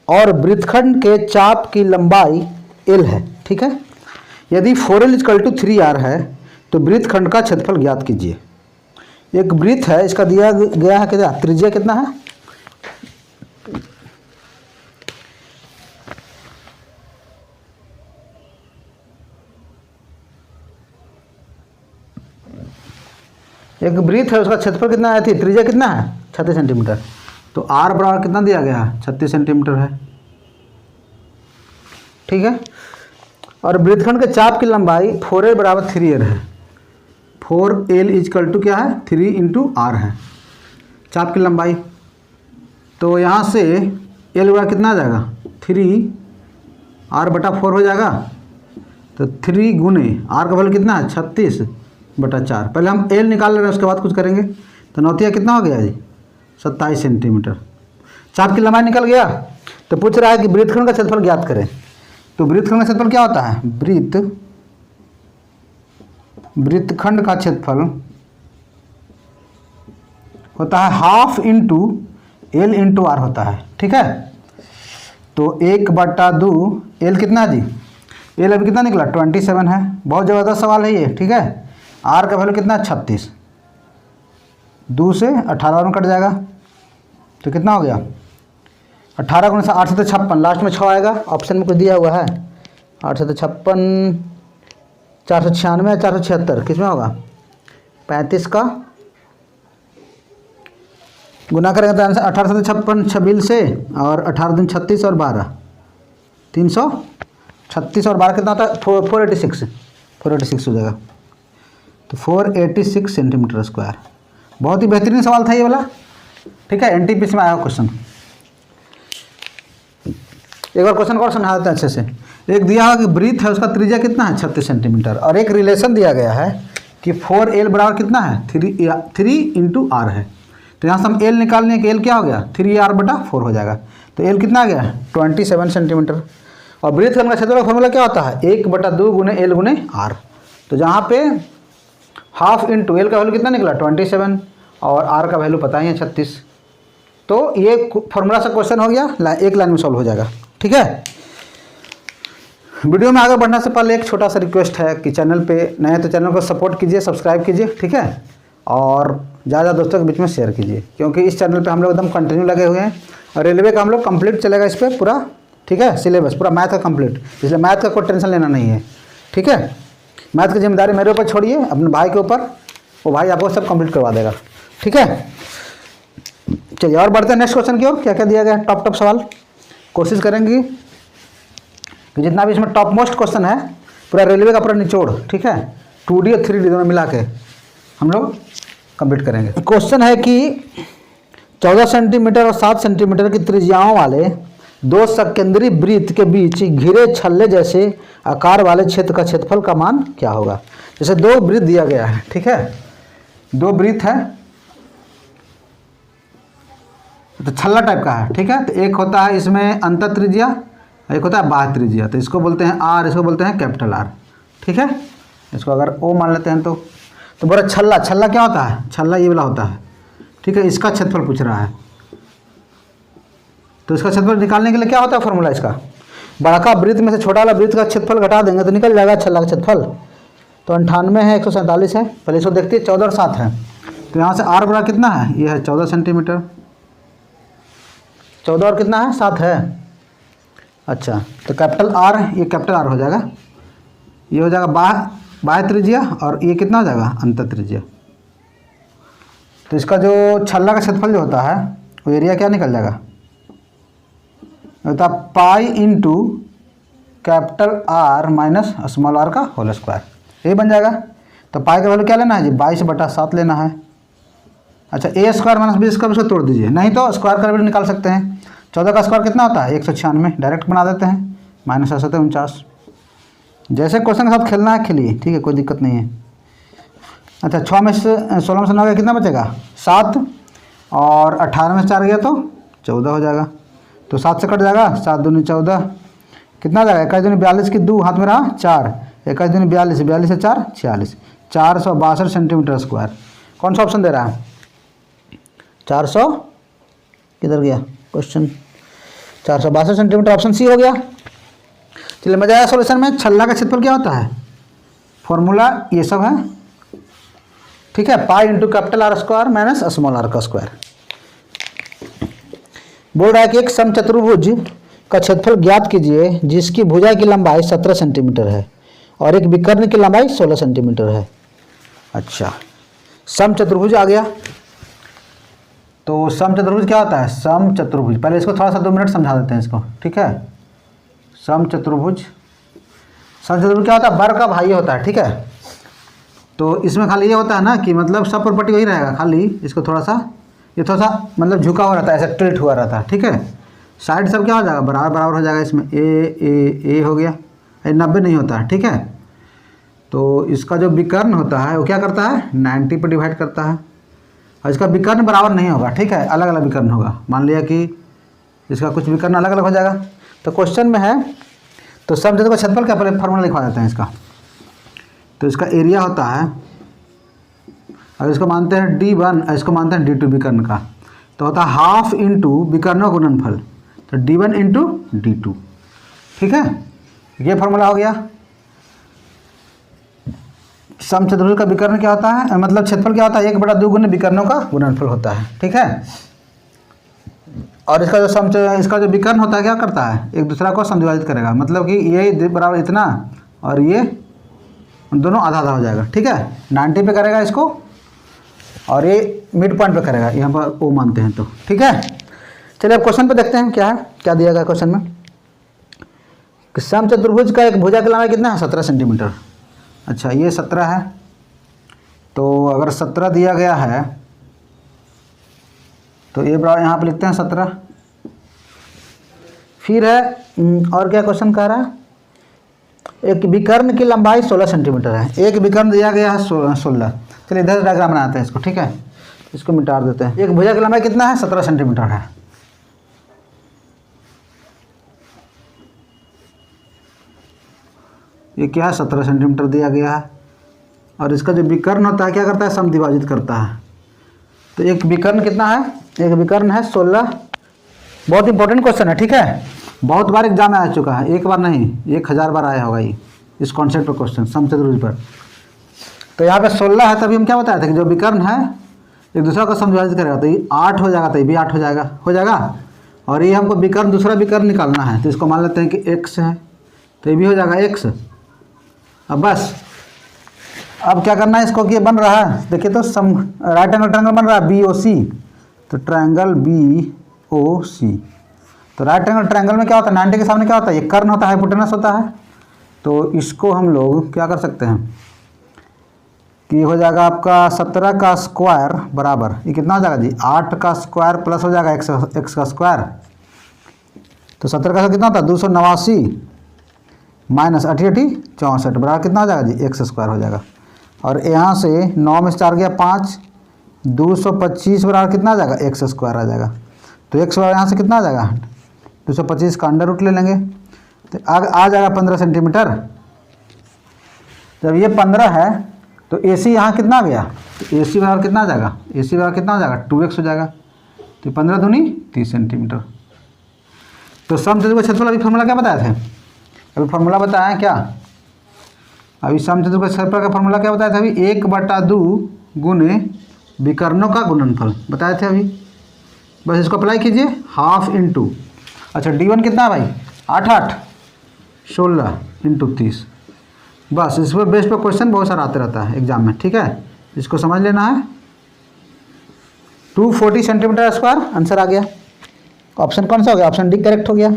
और वृत्तखंड के चाप की लंबाई l है। ठीक है, यदि 4l = 3r है तो वृत्तखंड का क्षेत्रफल ज्ञात कीजिए। एक वृत्त है, इसका दिया गया है कितना, त्रिज्या कितना है, एक वृत्त है, उसका क्षेत्रफल कितना है, त्रिज्या कितना है 36 सेंटीमीटर, तो r बराबर कितना दिया गया है, 36 सेंटीमीटर है। ठीक है, और वृत्तखंड के चाप की लंबाई 4l = 3r है। 4l = क्या है, 3 × r है चाप की लंबाई। तो यहाँ से l बराबर कितना आ जाएगा, 3r/4 हो जाएगा। तो 3 गुने r का वैल्यू कितना है, 36/4। पहले हम l निकाल ले रहे हैं, उसके बाद कुछ करेंगे। तो 9 कितना हो गया जी, 27 सेंटीमीटर। चाप की लंबाई निकल गया, तो पूछ रहा है कि वृत्तखंड का क्षेत्रफल ज्ञात करें। तो वृत्तखंड का क्षेत्रफल क्या होता है, वृत्तखंड का क्षेत्रफल होता है ½ × l × r होता है। ठीक है, तो 1/2 l कितना है जी, l अभी कितना निकला, 27 है। बहुत ज़बरदस्त सवाल है ये। ठीक है, r का वैल्यू कितना है, 36, 2 से 18 में कट जाएगा, तो कितना हो गया, 18 × 8 × 56, लास्ट में 6 आएगा, ऑप्शन में कुछ दिया हुआ है, 8 × 56 496 476, किस में होगा, 35 का गुना करेंगे तो आंसर 18 × 56 26 से, और 18 दूनी 36 और 12 336 और 12 कितना होता है, 486 हो जाएगा। तो 486 सेंटीमीटर स्क्वायर। बहुत ही बेहतरीन सवाल था ये वाला। ठीक है, NTPC में आया क्वेश्चन। एक बार क्वेश्चन और समझा देते हैं अच्छे से। एक दिया है कि वृत्त है, उसका त्रिज्या कितना है, 36 सेंटीमीटर, और एक रिलेशन दिया गया है कि 4l बराबर कितना है, 3 × r है। तो यहाँ से हम l निकालने के l क्या हो गया, 3r/4 हो जाएगा। तो l कितना आ गया, 27 सेंटीमीटर। और वृत्तखंड का क्षेत्रफल का फॉर्मूला क्या होता है, 1/2 × l × r। तो जहाँ पे ½ × l का वैल्यू कितना निकला, 27, और r का वैल्यू पता ही है 36। तो ये फॉर्मूला से क्वेश्चन हो गया, एक लाइन में सॉल्व हो जाएगा। ठीक है, वीडियो में आगे बढ़ने से पहले एक छोटा सा रिक्वेस्ट है कि चैनल पे नए हैं तो चैनल को सपोर्ट कीजिए, सब्सक्राइब कीजिए। ठीक है, और ज़्यादा दोस्तों के बीच में शेयर कीजिए, क्योंकि इस चैनल पे हम लोग एकदम कंटिन्यू लगे हुए हैं, और रेलवे का हम लोग कंप्लीट चलेगा इस पर पूरा। ठीक है, सिलेबस पूरा मैथ का कंप्लीट, इसलिए मैथ का कोई टेंशन लेना नहीं है। ठीक है, मैथ की जिम्मेदारी मेरे ऊपर छोड़िए, अपने भाई के ऊपर, वो भाई आपको सब कंप्लीट करवा देगा। ठीक है, चलिए और बढ़ते हैं नेक्स्ट क्वेश्चन की ओर। क्या क्या दिया गया है, टॉप सवाल कोशिश करेंगे कि जितना भी इसमें टॉप मोस्ट क्वेश्चन है पूरा रेलवे का पूरा निचोड़, ठीक है, 2D और 3D दोनों मिला के हम लोग कंप्लीट करेंगे। क्वेश्चन है कि 14 सेंटीमीटर और 7 सेंटीमीटर की त्रिज्याओं वाले दो सकेंद्री वृत्त के बीच घिरे छल्ले जैसे आकार वाले क्षेत्र का क्षेत्रफल का मान क्या होगा। जैसे दो वृत्त दिया गया है, ठीक है, दो वृत्त है तो छल्ला टाइप का है, ठीक है, तो एक होता है इसमें अंतः त्रिज्या, एक होता है बाह्य त्रिज्या, तो इसको बोलते हैं आर, इसको बोलते हैं कैपिटल आर, ठीक है, इसको अगर ओ मान लेते हैं तो बोला छल्ला, छल्ला क्या होता है, छल्ला ये वाला होता है, ठीक है, इसका क्षेत्रफल पूछ रहा है, तो इसका क्षेत्रफल निकालने के लिए क्या होता है फॉर्मूला इसका, बड़ा का वृत्त में से छोटा वाला वृत्त का क्षेत्रफल घटा देंगे तो निकल जाएगा छल्ला का क्षेत्रफल। तो 98 है, 147 है, पहले इसको देखते हैं, 14 और 7 है, तो यहाँ से आर बड़ा कितना है, ये है 14 सेंटीमीटर, 14 और कितना है 7 है, अच्छा, तो कैपिटल आर, ये कैपिटल आर हो जाएगा, ये हो जाएगा बाह्य त्रिज्या और ये कितना हो जाएगा अंतः त्रिज्या। तो इसका जो छल्ला का क्षेत्रफल जो होता है वो एरिया क्या निकल जाएगा, होता है pi into capital R minus small R का होल स्क्वायर, ये बन जाएगा। तो पाई का वैल्यू क्या लेना है जी, 22/7 लेना है। अच्छा, ए स्क्वायर माइनस बी स्क्वायर उसको तोड़ दीजिए, नहीं तो स्क्वायर का वैल्यू निकाल सकते हैं। 14 का स्क्वायर कितना होता है 196, डायरेक्ट बना देते हैं, माइनस 49। जैसे क्वेश्चन के साथ खेलना है खेलिए, ठीक है, कोई दिक्कत नहीं है। अच्छा, 6 में से 16 में से 9 गया कितना बचेगा 7, और 18 में से 4 गया तो 14 हो जाएगा, तो 7 से कट जाएगा, 7 दूनी 14, कितना जाएगा 21 दूनी 42 की 2 हाथ में रहा 4, 21 दूनी 42, 42 से 4 46, 462 सेंटीमीटर स्क्वायर। कौन सा ऑप्शन दे रहा है 400, किधर गया क्वेश्चन, 462 सेंटीमीटर, ऑप्शन सी हो गया। चलिए मजा आया सॉल्यूशन में। छल्ला का क्षेत्रफल क्या होता है, फॉर्मूला ये सब है, ठीक है, pi into capital R square minus small R का स्क्वायर। बोल रहा है कि एक समचतुर्भुज का क्षेत्रफल ज्ञात कीजिए जिसकी भुजा की लंबाई 17 सेंटीमीटर है और एक विकर्ण की लंबाई 16 सेंटीमीटर है। अच्छा, समचतुर्भुज आ गया, तो समचतुर्भुज क्या होता है, समचतुर्भुज, पहले इसको थोड़ा सा 2 मिनट समझा देते हैं इसको, ठीक है। समचतुर्भुज, समचतुर्भुज क्या होता है, वर्ग का भाई होता है, ठीक है। तो इसमें खाली ये होता है ना कि मतलब सब प्रॉपर्टी वही रहेगा, खाली इसको थोड़ा सा, ये थोड़ा सा मतलब झुका हुआ रहता है, ऐसा टिल्ट हुआ रहता है, ठीक है। साइड सब क्या हो जाएगा, बराबर बराबर हो जाएगा, इसमें ए हो गया, 90 नहीं होता है, ठीक है। तो इसका जो विकर्ण होता है वो क्या करता है 90 पर डिवाइड करता है, और इसका विकर्ण बराबर नहीं होगा, ठीक है, अलग अलग विकर्ण होगा। मान लिया कि इसका कुछ विकर्ण अलग अलग हो जाएगा। तो क्वेश्चन में है, तो समचतुर्भुज का क्षेत्रफल क्या, पहले फॉर्मूला लिखवा देते हैं इसका। तो इसका एरिया होता है, और इसको मानते हैं D1, इसको मानते हैं D2 विकर्ण का, तो होता है हाफ इंटू विकर्णों गुणनफल, तो D1 इंटू D2, ठीक है, ये फॉर्मूला हो गया। समचतुर्भुज का विकर्ण क्या होता है, मतलब क्षेत्रफल क्या होता है 1/2 गुने विकर्णों का गुणनफल होता है, ठीक है। और इसका जो इसका जो विकर्ण होता है क्या करता है, एक दूसरा को समविभाजित करेगा, मतलब कि ये बराबर इतना और ये दोनों आधा आधा हो जाएगा, ठीक है। 90 पे करेगा इसको और ये मिड पॉइंट पे करेगा, यहाँ पर ओ मानते हैं, तो ठीक है। चलिए अब क्वेश्चन पे देखते हैं क्या है, क्या दिया गया क्वेश्चन में। समचतुर्भुज का एक भुजा की लंबाई कितना है 17 सेंटीमीटर। अच्छा, ये 17 है, तो अगर 17 दिया गया है तो ये बराबर यहाँ पे लिखते हैं 17। फिर है और क्या क्वेश्चन कह रहा है, एक विकर्ण की लंबाई 16 सेंटीमीटर है, एक विकर्ण दिया गया है 16। चलिए इधर डायग्राम बनाते हैं इसको, ठीक है, इसको मिटा देते हैं। एक भुजा की लंबाई कितना है 17 सेंटीमीटर है, ये क्या है 17 सेंटीमीटर दिया गया है, और इसका जो विकर्ण होता है क्या करता है समद्विभाजित करता है। तो एक विकर्ण कितना है, एक विकर्ण है 16। बहुत इंपॉर्टेंट क्वेश्चन है, ठीक है, बहुत बार एग्जाम में आ चुका है, एक बार नहीं 1000 बार आया होगा ये इस कॉन्सेप्ट पर क्वेश्चन समचतुर्भुज पर। तो यहाँ पे 16 है, तभी हम क्या बताए थे कि जो विकर्ण है एक दूसरा को समद्विभाजित करेगा, तो ये 8 हो जाएगा, तो ये भी 8 हो जाएगा। और ये हमको विकर्ण दूसरा विकर्ण निकालना है, तो इसको मान लेते हैं कि x है, तो ये भी हो जाएगा x। अब बस अब क्या करना है इसको, कि ये बन रहा है, देखिए तो राइट एंगल ट्रायंगल बन रहा है BOC, तो ट्रायंगल BOC। तो राइट एंगल ट्रायंगल में क्या होता है 90 के सामने क्या होता है, ये कर्ण होता है, हाइपोटेनस होता है, तो इसको हम लोग क्या कर सकते हैं कि हो जाएगा आपका 17 का स्क्वायर बराबर ये कितना हो जाएगा जी 8 का स्क्वायर प्लस हो जाएगा एक्स का स्क्वायर। तो 17 का कितना होता है 289 माइनस 88 64 बराबर कितना हो जाएगा जी एक्स स्क्वायर हो जाएगा। और यहाँ से 9 में से 4 गया 5 225 बराबर कितना आ जाएगा एक्स स्क्वायर आ जाएगा। तो एक्स बराबर यहाँ से कितना आ जाएगा 225 का अंडर रूट ले लेंगे तो आ जाएगा 15 सेंटीमीटर। जब ये 15 है तो ए सी यहाँ कितना आ गया तो ए सी बराबर कितना आ जाएगा ए सी बराबर कितना हो जाएगा 2x हो जाएगा। तो 15 दूनी 30 सेंटीमीटर। तो समचतुर्भुज का क्षेत्रफल अभी फॉर्मूला क्या बताए थे अभी फॉर्मूला बताया है क्या अभी समचतुर्भुज का क्षेत्रफल का फॉर्मूला क्या बताया था अभी 1/2 गुने विकर्णों का गुणनफल बताए थे अभी। बस इसको अप्लाई कीजिए हाफ इंटू अच्छा d1 कितना है भाई 8 8 16 इंटू 30। बस इस पर बेस पर क्वेश्चन बहुत सारा आते रहता है एग्जाम में ठीक है इसको समझ लेना है। 240 सेंटीमीटर स्क्वायर आंसर आ गया। ऑप्शन कौन सा हो गया ऑप्शन डी करेक्ट हो गया।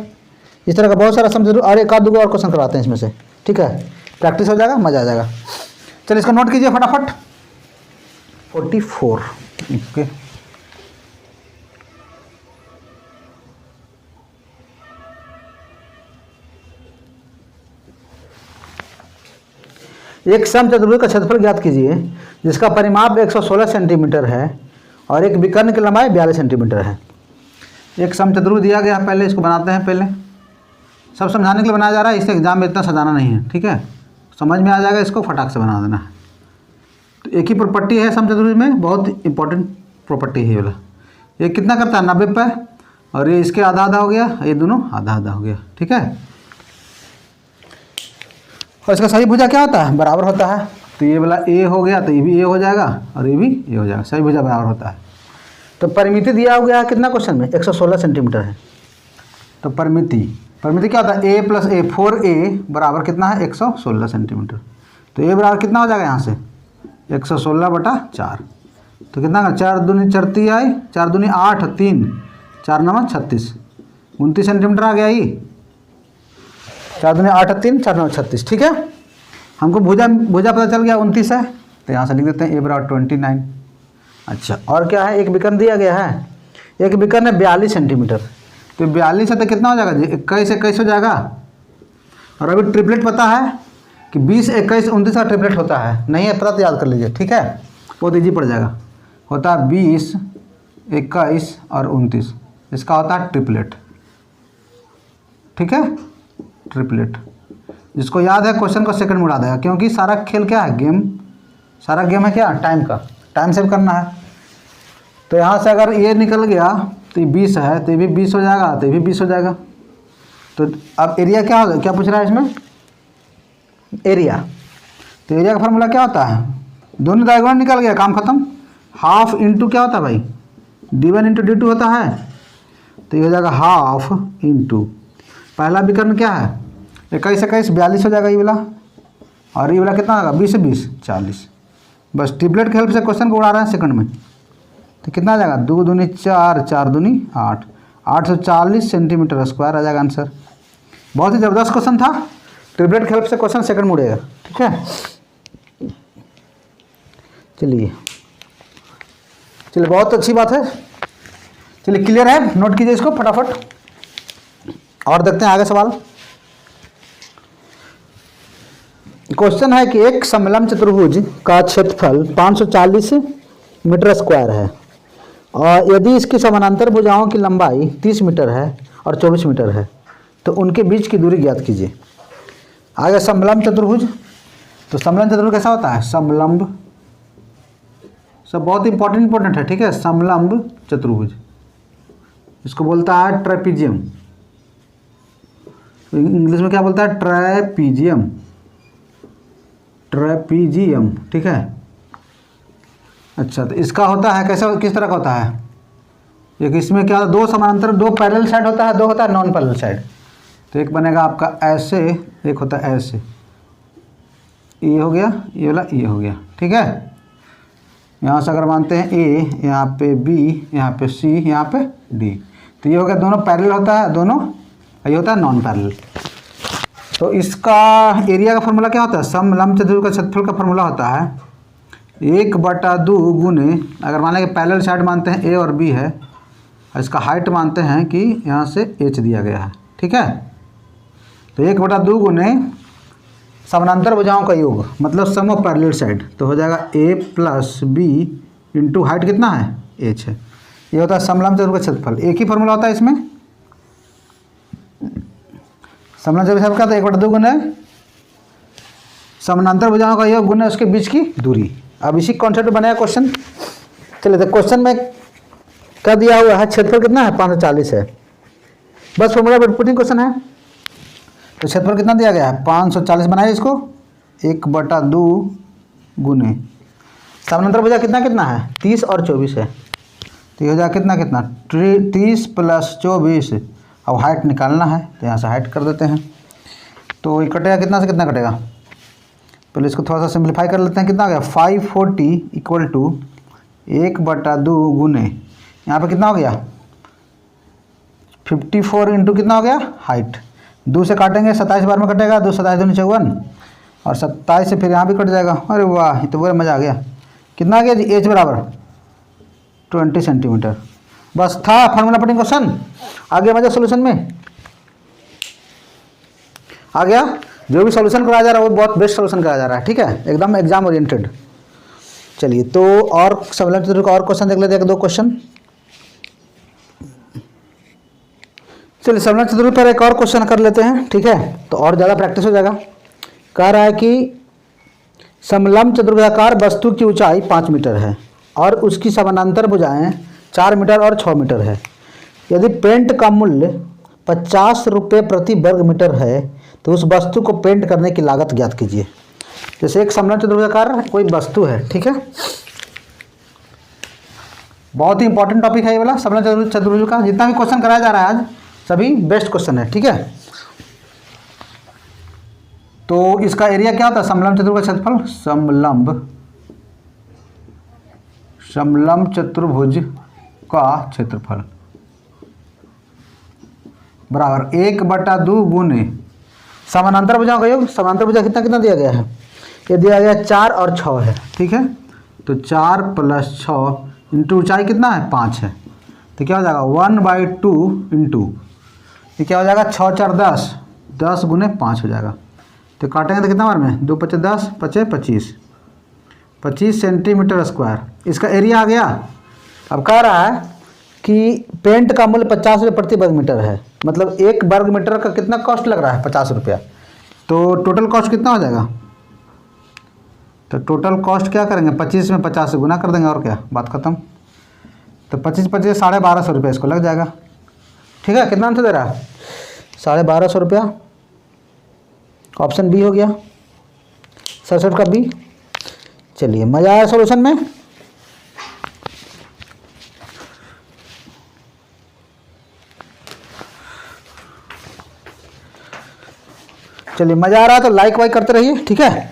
इस तरह का बहुत सारा समझ और एक आध दो और क्वेश्चन करवाते हैं इसमें से ठीक है प्रैक्टिस हो जाएगा मज़ा आ जाएगा। चलिए इसको नोट कीजिए फटाफट 44 ओके। एक समचतुर्भुज का क्षेत्रफल ज्ञात कीजिए जिसका परिमाप 116 सेंटीमीटर है और एक विकर्ण की लंबाई 42 सेंटीमीटर है। एक समचतुर्भुज दिया गया पहले इसको बनाते हैं पहले सब समझाने के लिए बनाया जा रहा है इसे एग्जाम में इतना सजाना नहीं है ठीक है समझ में आ जाएगा इसको फटाक से बना देना है। तो एक ही प्रॉपर्टी है समचतुर्भुज में बहुत इंपॉर्टेंट प्रॉपर्टी है ये वाला। ये कितना करता है 90 पे और ये इसके आधा आधा हो गया ये दोनों आधा आधा हो गया ठीक है। और इसका सही भुजा क्या होता है बराबर होता है। तो ये वाला ए हो गया तो ये भी ए हो जाएगा और ये भी ए हो जाएगा सही भुजा बराबर होता है। तो परिमिति दिया हो गया कितना क्वेश्चन में 116 सेंटीमीटर है। तो परिमिति क्या होता है a प्लस ए 4a बराबर कितना है 116 सेंटीमीटर। तो a बराबर कितना हो जाएगा यहाँ से 116/4 तो कितना का 4 दूनी 34 आई 4 दूनी 8 3 4 9 36 29 सेंटीमीटर आ गया ये 4 दूनी 8 3 4 9 36 ठीक है। हमको भुजा पता चल गया 29 है तो यहाँ से लिख देते हैं a बराबर 29। अच्छा और क्या है एक विकर्ण दिया गया है एक विकर्ण है 42 सेंटीमीटर। तो 42 है तो कितना हो जाएगा जी 21 21 हो जाएगा। और अभी ट्रिपलेट पता है कि 20 21 29 का ट्रिपलेट होता है नहीं है पता तो याद कर लीजिए ठीक है बहुत ईजी पड़ जाएगा। होता है 20 21 और 29 इसका होता है ट्रिपलेट ठीक है ट्रिपलेट। जिसको याद है क्वेश्चन को सेकंड में उड़ा देगा क्योंकि सारा खेल क्या है गेम सारा गेम है क्या टाइम का टाइम सेव करना है। तो यहाँ से अगर ये निकल गया तो ये 20 है तो ये भी 20 हो जाएगा तो ये भी 20 हो जाएगा। तो अब एरिया क्या होगा क्या पूछ रहा है इसमें एरिया। तो एरिया का फार्मूला क्या होता है दोनों डायगोनल निकल गया काम खत्म। हाफ इंटू क्या होता है भाई d1 इंटू d2 होता है। तो ये हो जाएगा हाफ इंटू पहला विकर्ण क्या है 21 21 42 हो जाएगा ये वाला और ये वाला कितना होगा 20 से 20 40। बस ट्रिपलेट के हेल्प से क्वेश्चन को उड़ा रहे हैं सेकंड में। तो कितना आ जाएगा 2 दूनी 4 4 दूनी 8 840 सेंटीमीटर स्क्वायर आ जाएगा आंसर। बहुत ही ज़बरदस्त क्वेश्चन था ट्रिपलेट के हेल्प से क्वेश्चन सेकंड में उड़ेगा ठीक है। चलिए बहुत अच्छी बात है। चलिए क्लियर है नोट कीजिए इसको फटाफट और देखते हैं आगे सवाल। क्वेश्चन है कि एक समलंब चतुर्भुज का क्षेत्रफल 540 मीटर स्क्वायर है और यदि इसकी समानांतर भुजाओं की लंबाई 30 मीटर है और 24 मीटर है तो उनके बीच की दूरी ज्ञात कीजिए। आगे समलंब चतुर्भुज। तो समलंब चतुर्भुज कैसा होता है समलंब सब बहुत इंपॉर्टेंट है ठीक है। समलंब चतुर्भुज इसको बोलता है ट्रेपीजियम इंग्लिश में क्या बोलता है ट्रेपीजियम ठीक है। अच्छा तो इसका होता है कैसा किस तरह का होता है एक इसमें क्या दो समानांतर दो पैरेलल साइड होता है दो होता है नॉन पैरेलल साइड। तो एक बनेगा आपका ऐसे एक होता है ऐसे ये हो गया ये वाला ये हो गया ठीक है। यहाँ से अगर मानते हैं ए यहाँ पे बी यहाँ पे सी यहाँ पे डी तो ये हो गया दोनों पैरेलल होता है दोनों ये होता है नॉन पैरेलल। तो इसका एरिया का फॉर्मूला क्या होता है? समलंब चतुर्भुज का क्षेत्रफल का फॉर्मूला होता है 1/2 गुने, अगर मान लें कि पैरेलल साइड मानते हैं ए और बी है, और इसका हाइट मानते हैं कि यहाँ से h दिया गया है, ठीक है। तो 1/2 गुने समानांतर भुजाओं का योग, मतलब सम ऑफ पैरेलल साइड, तो हो जाएगा a plus B into height कितना है? h है। ये होता है समलंब चतुर्भुज का क्षेत्रफल। एक ही फॉर्मूला होता है इसमें, समलंब चतुर्भुज का तो 1/2 गुने समानांतर भुजाओं का योग गुने उसके बीच की दूरी। अब इसी कॉन्सेप्ट बनाया क्वेश्चन। चलिए, तो क्वेश्चन में क्या दिया हुआ है? क्षेत्रफल कितना है? 540 है। बस फॉर्मूला पुटिंग क्वेश्चन है। तो क्षेत्रफल कितना दिया गया है? 540। बनाइए इसको 1/2 गुने समानांतर भुजा कितना कितना है? 30 और 24 है। तो ये हो जाएगा कितना कितना? 30 प्लस 24। अब हाइट निकालना है तो यहाँ से हाइट कर देते हैं। तो ये कटेगा कितना से कितना कटेगा? पहले इसको थोड़ा सा सिंप्लीफाई कर लेते हैं। कितना आ गया? 540 इक्वल टू 1/2 गुने, यहाँ पे कितना हो गया? 54 इंटू कितना हो गया? हाइट। 2 से काटेंगे, 27 बार में कटेगा, 2 27 दूनी 54, और 27 से फिर यहाँ भी कट जाएगा। अरे वाह, ये तो बड़ा मज़ा आ गया। कितना आ गया जी? h बराबर 20 सेंटीमीटर। बस था फार्मूला पुटिंग क्वेश्चन। आगे मजा सोल्यूशन में आ गया। जो भी सॉल्यूशन कराया जा रहा है वो बहुत बेस्ट सॉल्यूशन कराया जा रहा है, ठीक है, एकदम एग्जाम ओरिएंटेड। चलिए, तो और समलंब चतुर्भुज का और क्वेश्चन देख लेते हैं, 1-2 क्वेश्चन। चलिए, समलंब चतुर्भुज पर एक और क्वेश्चन कर लेते हैं, ठीक है, तो और ज़्यादा प्रैक्टिस हो जाएगा। कह रहा है कि समलंब चतुर्भुजाकार वस्तु की ऊंचाई 5 मीटर है और उसकी समानांतर भुजाएं 4 मीटर और 6 मीटर है। यदि पेंट का मूल्य 50 रुपये प्रति वर्ग मीटर है तो उस वस्तु को पेंट करने की लागत ज्ञात कीजिए। जैसे एक समलंब चतुर्भुजाकार कोई वस्तु है, ठीक है, बहुत ही इंपॉर्टेंट टॉपिक है ये वाला समलंब चतुर्भुज का। जितना भी क्वेश्चन कराया जा रहा है आज सभी बेस्ट क्वेश्चन है, ठीक है। तो इसका एरिया क्या होता है? समलंब चतुर्भुज का क्षेत्रफल, समलंब चतुर्भुज का क्षेत्रफल बराबर 1/2 गुने समानांतर भुजाओं का योग। समानांतर भुजा कितना कितना दिया गया है? ये दिया गया 4 और 6 है, ठीक है। तो 4 प्लस 6 इंटू ऊंचाई कितना है? 5 है। तो क्या हो जाएगा? 1/2 इंटू, ये क्या हो जाएगा? 6 4 10, 10 गुने 5 हो जाएगा। तो काटेंगे तो कितना बार में? 2 5 10, 5 25, 25 सेंटीमीटर स्क्वायर इसका एरिया आ गया। अब कह रहा है कि पेंट का मूल्य 50 रुपये प्रति वर्ग मीटर है, मतलब 1 वर्ग मीटर का कितना कॉस्ट लग रहा है? 50 रुपया। तो टोटल कॉस्ट कितना हो जाएगा? तो टोटल कॉस्ट क्या करेंगे? 25 में 50 से गुना कर देंगे और क्या, बात खत्म। तो 25 25 1250 रुपये इसको लग जाएगा, ठीक है। कितना आंसर दे रहा है? 1250 रुपया। ऑप्शन बी हो गया, 67 का बी। चलिए, मज़ा आया सॉल्यूशन में? चलिए, मज़ा आ रहा है तो लाइक वाइक करते रहिए, ठीक है,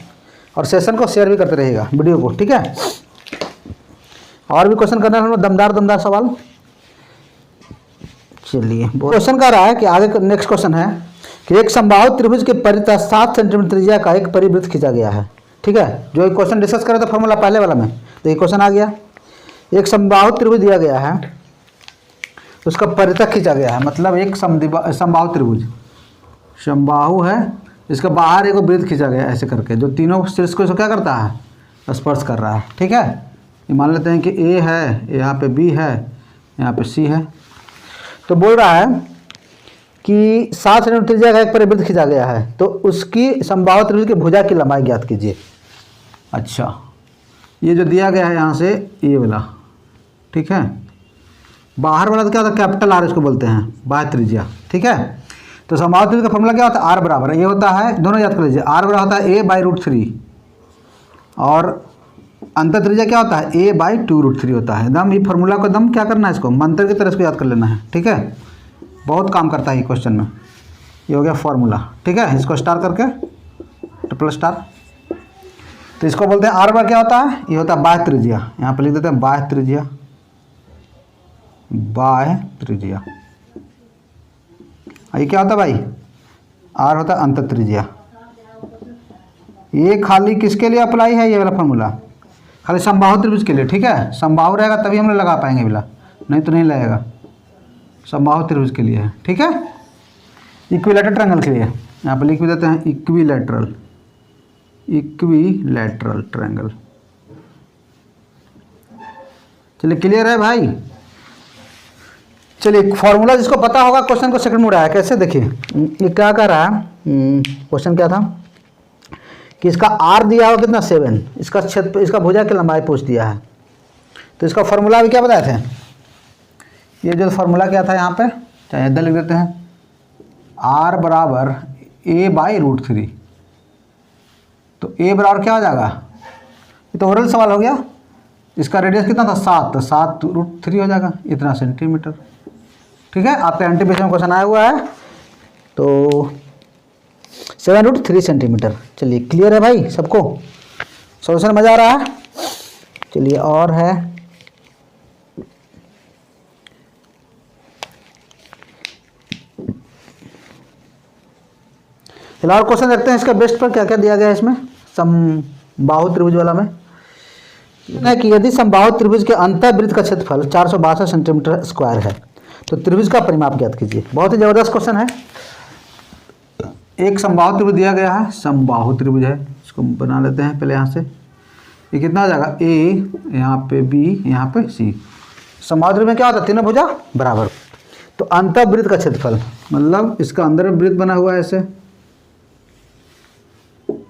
और सेशन को शेयर भी करते रहिएगा वीडियो को, ठीक है। और भी क्वेश्चन करना है, दमदार सवाल। चलिए, क्वेश्चन का रहा है कि आगे नेक्स्ट क्वेश्चन है कि एक समबाहु त्रिभुज के परितः 7 सेंटीमीटर त्रिज्या का एक परिवृत्त खींचा गया है, ठीक है। जो एक क्वेश्चन डिस्कस कर रहे थे फॉर्मूला पहले वाला में, तो ये क्वेश्चन आ गया। एक समबाहु त्रिभुज दिया गया है, उसका परितः खींचा गया है, मतलब एक समबाहु त्रिभुज, समबाहु है, इसका बाहर एक वृत्त खींचा गया ऐसे करके, जो तीनों शीर्ष को क्या करता है? स्पर्श कर रहा है, ठीक है। ये मान लेते हैं कि ए है, यहाँ पे बी है, यहाँ पे सी है। तो बोल रहा है कि 7 सेंटीमीटर त्रिज्या का एक परिवृत्त खींचा गया है, तो उसकी समबाहु त्रिभुज की भुजा की लंबाई ज्ञात कीजिए। अच्छा, ये जो दिया गया है यहाँ से ये वाला, ठीक है, बाहर वाला तो क्या होता है? कैपिटल आर इसको बोलते हैं, बाह्य त्रिज्या, ठीक है। तो समबाहु त्रिभुज का फॉर्मूला क्या होता है? आर बराबर, ये होता है, दोनों याद कर लीजिए, आर बराबर होता है a/√3, और अंतर त्रिज्या क्या होता है? a/2√3 होता है। एकदम ये फार्मूला को एकदम क्या करना है? इसको मंत्र की तरह इसको याद कर लेना है, ठीक है। बहुत काम करता है ये क्वेश्चन में। ये हो गया फार्मूला, ठीक है। इसको स्टार करके ट्रिपल स्टार। तो इसको बोलते हैं आर बराबर क्या होता है? ये होता है बाह्य त्रिज्या, यहाँ पर लिख देते हैं बाह्य त्रिज्या, बाह्य त्रिज्या। ये क्या होता है भाई? आर होता है अंत त्रिज्या। ये खाली किसके लिए अप्लाई है, ये वाला फॉर्मूला खाली समबाहु त्रिभुज के लिए, ठीक है। समबाहु रहेगा तभी हम लोग लगा पाएंगे बिला, नहीं तो नहीं लगेगा। समबाहु त्रिभुज के लिए है, ठीक है। इक्विलैटरल ट्रायंगल के लिए यहाँ पर लिख भी देते हैं इक्विलैटरल, इक्विलैटरल ट्रायंगल। चलिए क्लियर है भाई। चलिए फॉर्मूला जिसको पता होगा क्वेश्चन को सेकंड में उड़ाया कैसे, देखिए ये क्या कर रहा है, क्वेश्चन क्या था कि इसका आर दिया हुआ कितना 7, इसका क्षेत्र, इसका भुजा की लंबाई पूछ दिया है। तो इसका फॉर्मूला भी क्या बताए थे, ये जो फॉर्मूला क्या था यहाँ पे, चाहे इधर लिख देते हैं, आर बराबर a बाई √3। तो a बराबर क्या हो जाएगा, ये तो ओरल सवाल हो गया। इसका रेडियस कितना था 7, तो 7 √3 हो जाएगा, इतना सेंटीमीटर, ठीक है। आपका एंटीपेज में क्वेश्चन आया हुआ है, तो 7√3 सेंटीमीटर। चलिए क्लियर है भाई सबको, सॉल्यूशन मजा आ रहा है। चलिए और है, फिलहाल क्वेश्चन देखते हैं इसका बेस्ट पर क्या क्या दिया गया है इसमें। समबाहु त्रिभुज वाला में है कि यदि समबाहु त्रिभुज के अंतःवृत्त का क्षेत्रफल 462 सेंटीमीटर स्क्वायर है तो त्रिभुज का परिमाप ज्ञात कीजिए। बहुत ही जबरदस्त क्वेश्चन है। एक समबाहु त्रिभुज दिया गया है, समबाहु त्रिभुज है, इसको बना लेते हैं पहले यहाँ से। ये कितना आ जाएगा, ए यहाँ पे बी यहाँ पे सी। समबाहु त्रिभुज में क्या होता है, तीनों भुजा बराबर। तो अंतःवृत्त का क्षेत्रफल मतलब इसका अंदर वृत्त बना हुआ है ऐसे,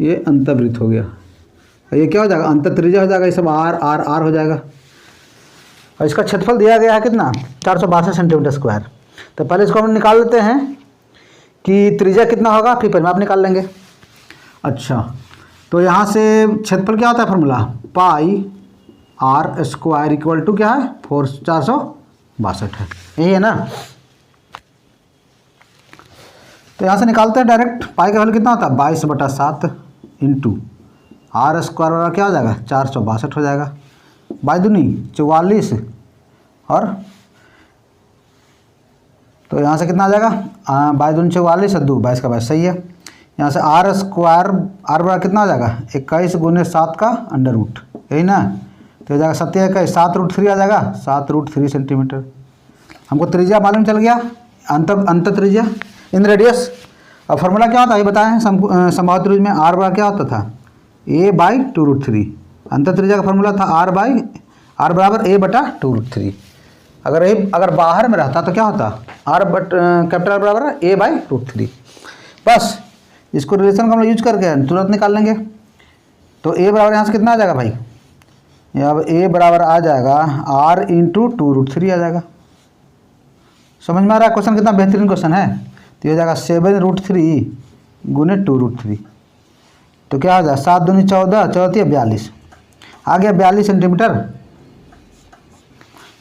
ये अंतःवृत्त हो गया। ये क्या हो जाएगा, अंत त्रिज्या हो जाएगा, ये सब आर आर आर हो जाएगा। और इसका क्षेत्रफल दिया गया है कितना, 462 सेंटीमीटर स्क्वायर। तो पहले इसको हम निकाल लेते हैं कि त्रिज्या कितना होगा, फिर परिमाप निकाल लेंगे। अच्छा, तो यहाँ से क्षेत्रफल क्या होता है formula, pi R square equal to क्या है 462 है, यही है ना। तो यहाँ से निकालते हैं डायरेक्ट। पाई का वैल्यू कितना होता है 22/7 इंटू आर स्क्वायर वाला क्या हो जाएगा 462 हो जाएगा, 22 दूनी 44 और तो यहाँ से कितना आ जाएगा 22 दूनी 44 और 2 22 का 22 सही है। यहाँ से आर स्क्वायर आर बराबर कितना हो जाएगा 21 × 7 का अंडर रूट, यही ना। तो हो जाएगा 7 21 7√3 आ जाएगा 7√3 सेंटीमीटर। हमको त्रिज्या मालूम चल गया, अंत त्रिज्या इन रेडियस। अब फार्मूला क्या होता है ये बताएं, समबाहु त्रिभुज में आर बराबर क्या होता था a/2√3। अंत त्रिज्या का फार्मूला था आर बराबर a/2√3। अगर बाहर में रहता तो क्या होता कैपिटल आर बराबर a/√3। बस इसको रिलेशन का हम लोग यूज करके तुरंत निकाल लेंगे। तो a बराबर यहाँ से कितना आ जाएगा भाई, अब a बराबर आ जाएगा r × 2√3 आ जाएगा। समझ में आ रहा है क्वेश्चन कितना बेहतरीन क्वेश्चन है। तो ये हो जाएगा 7√3 × 2√3। तो क्या हो जाएगा 7 दूनी 14 14 42 आ गया 42 सेंटीमीटर।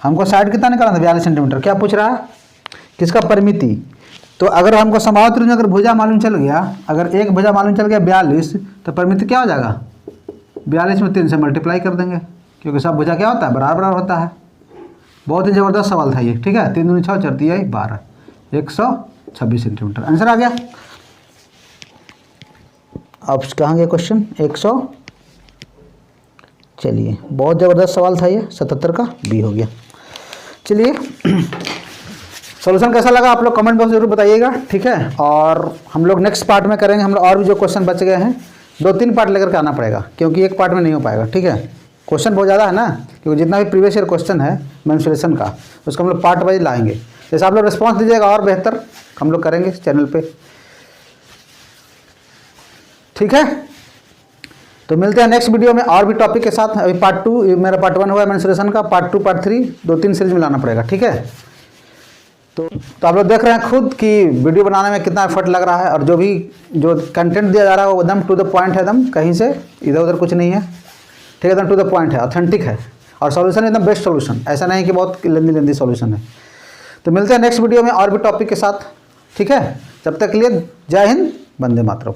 हमको साइड कितना निकालना था 42 सेंटीमीटर। क्या पूछ रहा है, किसका परिमिति। तो अगर हमको समबाहु त्रिभुज में अगर भुजा मालूम चल गया, अगर एक भुजा मालूम चल गया 42, तो परिमिति क्या हो जाएगा 42 में 3 से मल्टीप्लाई कर देंगे, क्योंकि सब भुजा क्या होता है बराबर होता है। बहुत ही ज़बरदस्त सवाल था ये, ठीक है। 3 दूनी 6 4 3 12 126 सेंटीमीटर आंसर आ गया। अब कहाँ गया क्वेश्चन 100। चलिए बहुत ज़बरदस्त सवाल था ये, 77 का बी हो गया। चलिए सॉल्यूशन कैसा लगा आप लोग कमेंट बॉक्स जरूर बताइएगा, ठीक है। और हम लोग नेक्स्ट पार्ट में करेंगे, हम लोग और भी जो क्वेश्चन बच गए हैं 2-3 पार्ट लेकर के आना पड़ेगा, क्योंकि एक पार्ट में नहीं हो पाएगा, ठीक है। क्वेश्चन बहुत ज़्यादा है ना, क्योंकि जितना भी प्रीवियस ईयर क्वेश्चन है मेंस्ट्रुएशन का उसको हम लोग पार्ट वाइज लाएंगे। जैसे आप लोग रिस्पॉन्स दीजिएगा और बेहतर हम लोग करेंगे चैनल पे, ठीक है। तो मिलते हैं नेक्स्ट वीडियो में और भी टॉपिक के साथ। अभी पार्ट 2 मेरा पार्ट 1 हुआ है मेंस्ट्रुएशन का, पार्ट 2 पार्ट 3 2-3 सीरीज में लाना पड़ेगा, ठीक है। तो आप लोग देख रहे हैं खुद कि वीडियो बनाने में कितना एफर्ट लग रहा है, और जो कंटेंट दिया जा रहा है वो एकदम टू द पॉइंट है, एकदम कहीं से इधर उधर कुछ नहीं है, ठीक है। एकदम टू द पॉइंट है, ऑथेंटिक है, और सॉल्यूशन एकदम बेस्ट सॉल्यूशन, ऐसा नहीं कि बहुत लंबी सॉल्यूशन है। तो मिलते हैं नेक्स्ट वीडियो में और भी टॉपिक के साथ, ठीक है। जब तक के लिए जय हिंद, वंदे मातरम।